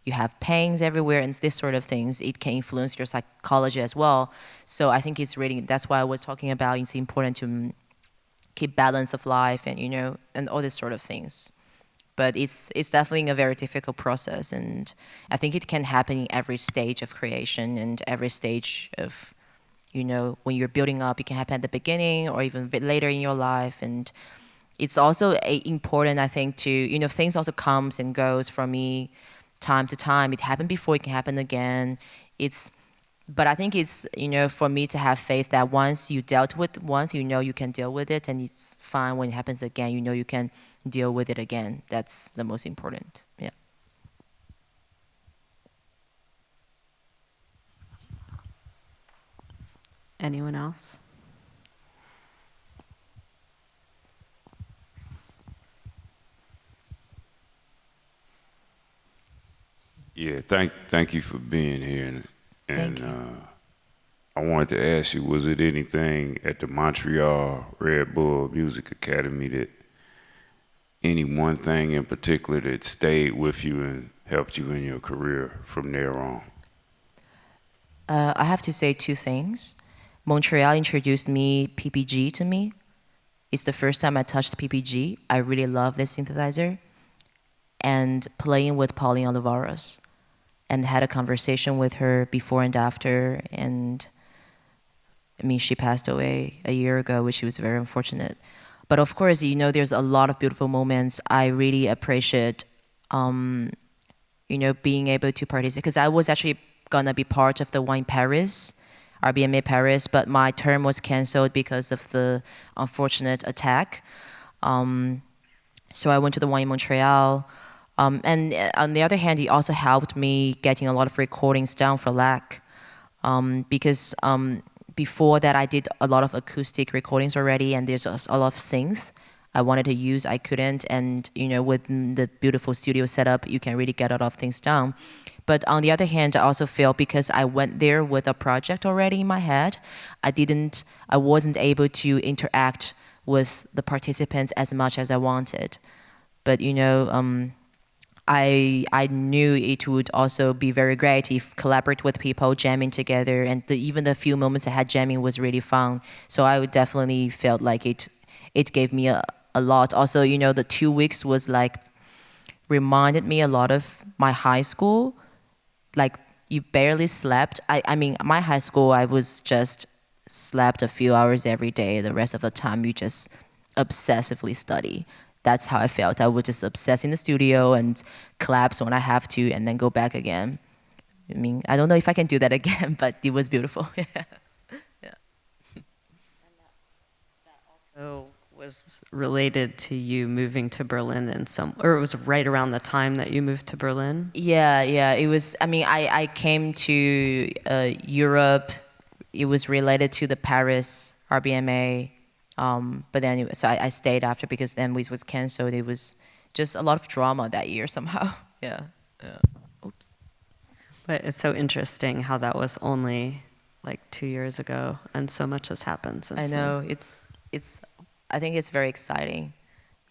You have pains everywhere and this sort of things. It can influence your psychology as well. So I think it's really, that's why I was talking about, it's important to keep balance of life, and, you know, and all these sort of things. But it's definitely a very difficult process, and I think it can happen in every stage of creation and every stage of, you know, when you're building up. It can happen at the beginning or even a bit later in your life. And it's also important, I think, to, you know, things also comes and goes for me time to time. It happened before, it can happen again. But I think it's, you know, for me to have faith that once you dealt with once, you know you can deal with it, and it's fine. When it happens again, you know you can deal with it again. That's the most important. Yeah. Anyone else? Yeah, thank you for being here, and I wanted to ask you, was it anything at the Montreal Red Bull Music Academy that, any one thing in particular that stayed with you and helped you in your career from there on? I have to say two things. Montreal introduced PPG to me. It's the first time I touched PPG. I really love this synthesizer. And playing with Pauline Olivares, and had a conversation with her before and after. And I mean, she passed away a year ago, which was very unfortunate. But of course, you know, there's a lot of beautiful moments. I really appreciate, you know, being able to participate, because I was actually gonna be part of the one in Paris, RBMA Paris, but my term was canceled because of the unfortunate attack. So I went to the one in Montreal. And on the other hand, he also helped me getting a lot of recordings down for LAC, because before that I did a lot of acoustic recordings already, and there's a lot of synth I wanted to use, I couldn't. And, you know, with the beautiful studio setup, you can really get a lot of things down. But on the other hand, I also feel, because I went there with a project already in my head, I wasn't able to interact with the participants as much as I wanted. But, you know, I knew it would also be very great if collaborate with people, jamming together, and even the few moments I had jamming was really fun. So I would definitely felt like it gave me a lot. Also, you know, the 2 weeks was like, reminded me a lot of my high school. Like, you barely slept. I mean, my high school, I was just slept a few hours every day. The rest of the time, you just obsessively study. That's how I felt. I would just obsess in the studio and collapse when I have to, and then go back again. I mean, I don't know if I can do that again, but it was beautiful. Yeah. So was related to you moving to Berlin in some, or it was right around the time that you moved to Berlin? Yeah, yeah. It was. I mean, I came to Europe. It was related to the Paris RBMA, but then so I stayed after because then it was canceled. It was just a lot of drama that year somehow. Yeah. Yeah. Oops. But it's so interesting how that was only like 2 years ago, and so much has happened since I know it's. I think it's very exciting.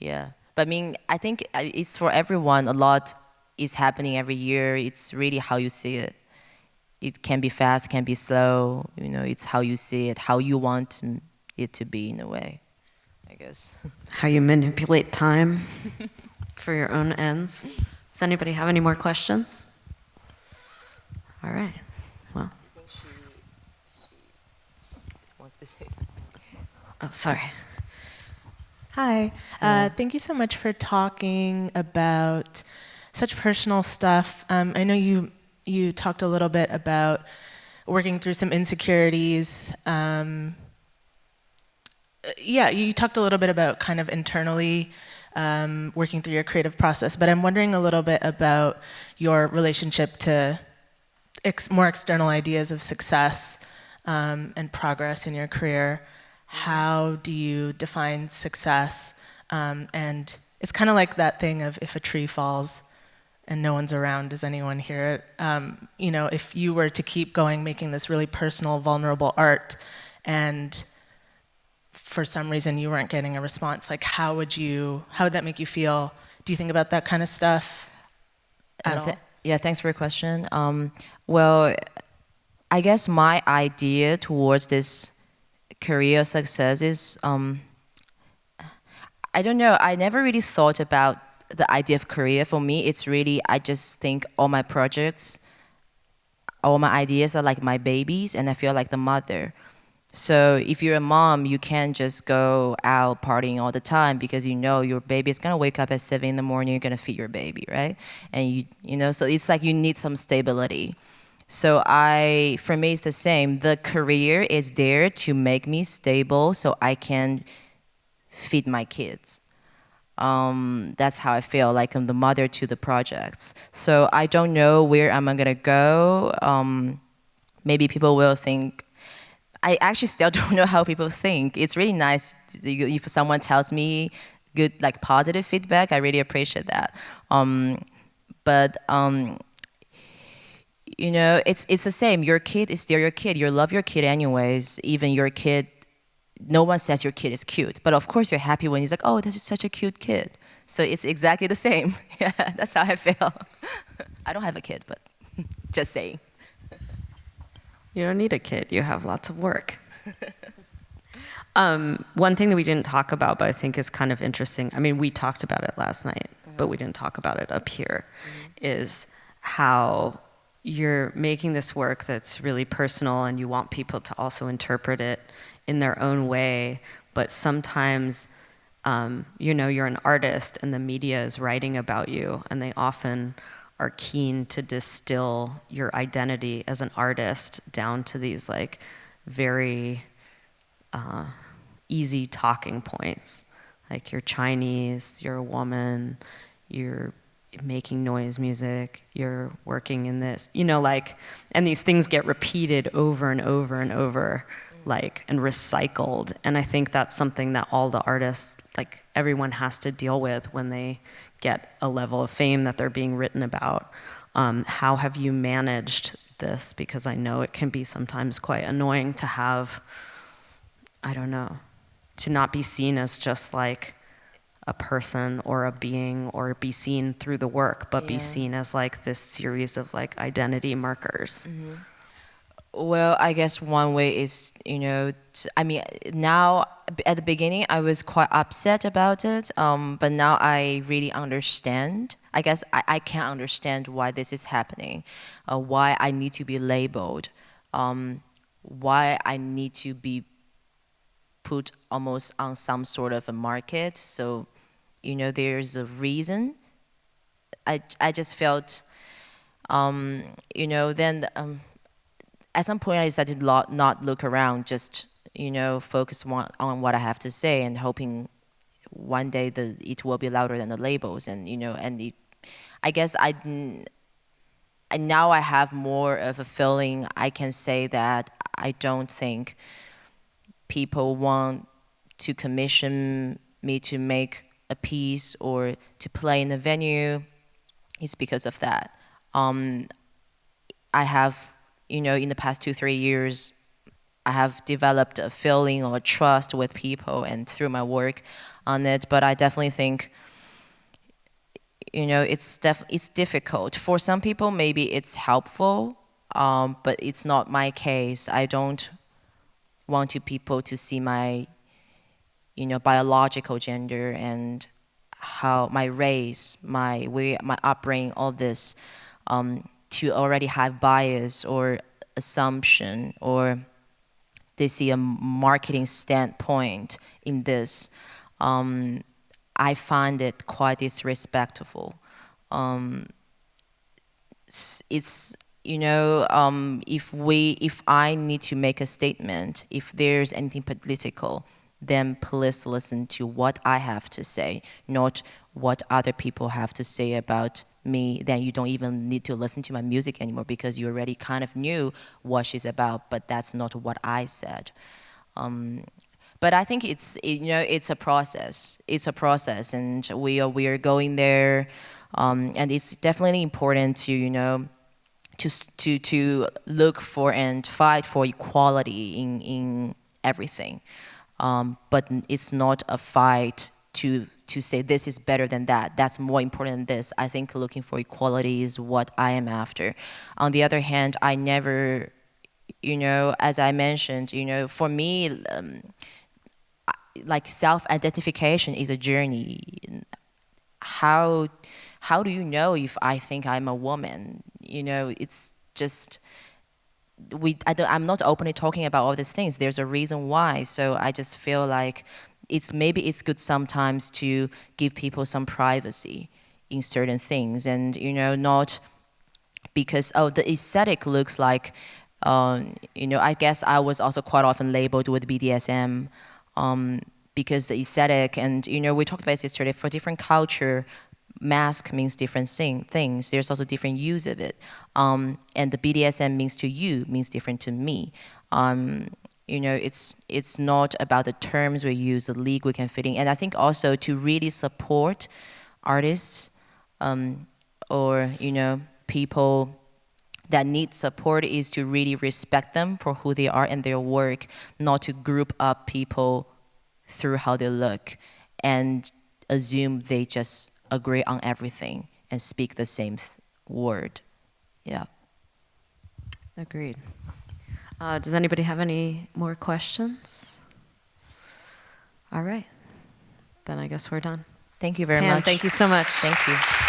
Yeah. But I mean, I think it's for everyone. A lot is happening every year. It's really how you see it. It can be fast, can be slow. You know, it's how you see it, how you want it to be in a way, I guess. How you manipulate time for your own ends. Does anybody have any more questions? All right. Well. I think she wants to say something. Oh, sorry. Hi. Thank you so much for talking about such personal stuff. I know you talked a little bit about working through some insecurities. Yeah, you talked a little bit about kind of internally working through your creative process, but I'm wondering a little bit about your relationship to more external ideas of success and progress in your career. How do you define success? And it's kind of like that thing of if a tree falls and no one's around, does anyone hear it? You know, if you were to keep going making this really personal, vulnerable art, and for some reason you weren't getting a response, like how would that make you feel? Do you think about that kind of stuff at all? Yeah, thanks for your question. Well, I guess my idea towards this career success is, I don't know, I never really thought about the idea of career. For me, it's really, I just think all my projects, all my ideas are like my babies, and I feel like the mother. So if you're a mom, you can't just go out partying all the time because you know your baby is gonna wake up at 7 in the morning, you're gonna feed your baby, right? And you know, so it's like you need some stability. So for me, it's the same. The career is there to make me stable so I can feed my kids. That's how I feel, like I'm the mother to the projects. So I don't know where I'm gonna go. Maybe people will think, I actually still don't know how people think. It's really nice if someone tells me good, like positive feedback, I really appreciate that. But you know, it's the same. Your kid is still your kid. You love your kid anyways. Even your kid, no one says your kid is cute. But of course you're happy when he's like, oh, this is such a cute kid. So it's exactly the same. Yeah, that's how I feel. I don't have a kid, but just saying. You don't need a kid. You have lots of work. One thing that we didn't talk about, but I think is kind of interesting, I mean, we talked about it last night, but we didn't talk about it up here, is how you're making this work that's really personal and you want people to also interpret it in their own way, but sometimes, you know, you're an artist and the media is writing about you, and they often are keen to distill your identity as an artist down to these like very easy talking points. Like you're Chinese, you're a woman, you're making noise music, you're working in this, you know, like, and these things get repeated over and over and over, like, and recycled. And I think that's something that all the artists, like everyone has to deal with when they get a level of fame that they're being written about. How have you managed this? Because I know it can be sometimes quite annoying to have, I don't know, to not be seen as just like a person or a being or be seen through the work, but be seen as like this series of like identity markers. Well, I guess one way is, you know, I mean, now at the beginning I was quite upset about it, but now I really understand. I guess I can understand why this is happening, why I need to be labeled, why I need to be put almost on some sort of a market. So, you know, there's a reason. I just felt You know, then at some point I decided to not look around, just, you know, focus on what I have to say and hoping one day it will be louder than the labels. And, you know, and I guess now I have more of a feeling. I can say that I don't think people want to commission me to make a piece or to play in a venue. It's because of that. I have, you know, in the past 2-3 years, I have developed a feeling or a trust with people and through my work on it. But I definitely think, you know, it's difficult. For some people, maybe it's helpful, but it's not my case. I don't want people to see my, you know, biological gender and how my race, my upbringing, all this, to already have bias or assumption, or they see a marketing standpoint in this. I find it quite disrespectful. It's, you know, if I need to make a statement, if there's anything political, then please listen to what I have to say, not what other people have to say about me. Then you don't even need to listen to my music anymore, because you already kind of knew what she's about, but that's not what I said. But I think it's, you know, it's a process. It's a process, and we are going there, and it's definitely important to, you know, to look for and fight for equality in everything. But it's not a fight to say this is better than that. That's more important than this. I think looking for equality is what I am after. On the other hand, I never, you know, as I mentioned, you know, for me, like self-identification is a journey. How do you know if I think I'm a woman? You know, it's just, I'm not openly talking about all these things. There's a reason why. So I just feel like maybe it's good sometimes to give people some privacy in certain things, and, you know, not because, oh, the aesthetic looks like, you know, I guess I was also quite often labeled with BDSM, because the aesthetic, and, you know, we talked about this yesterday, for different culture, mask means different things. There's also different use of it. And the BDSM means to you, means different to me. You know, it's not about the terms we use, the league we can fit in. And I think also to really support artists, or, you know, people that need support, is to really respect them for who they are and their work, not to group up people through how they look and assume they just agree on everything and speak the same word. Yeah. Agreed. Does anybody have any more questions? All right. Then I guess we're done. Thank you very Pan, much. thank you so much. Thank you.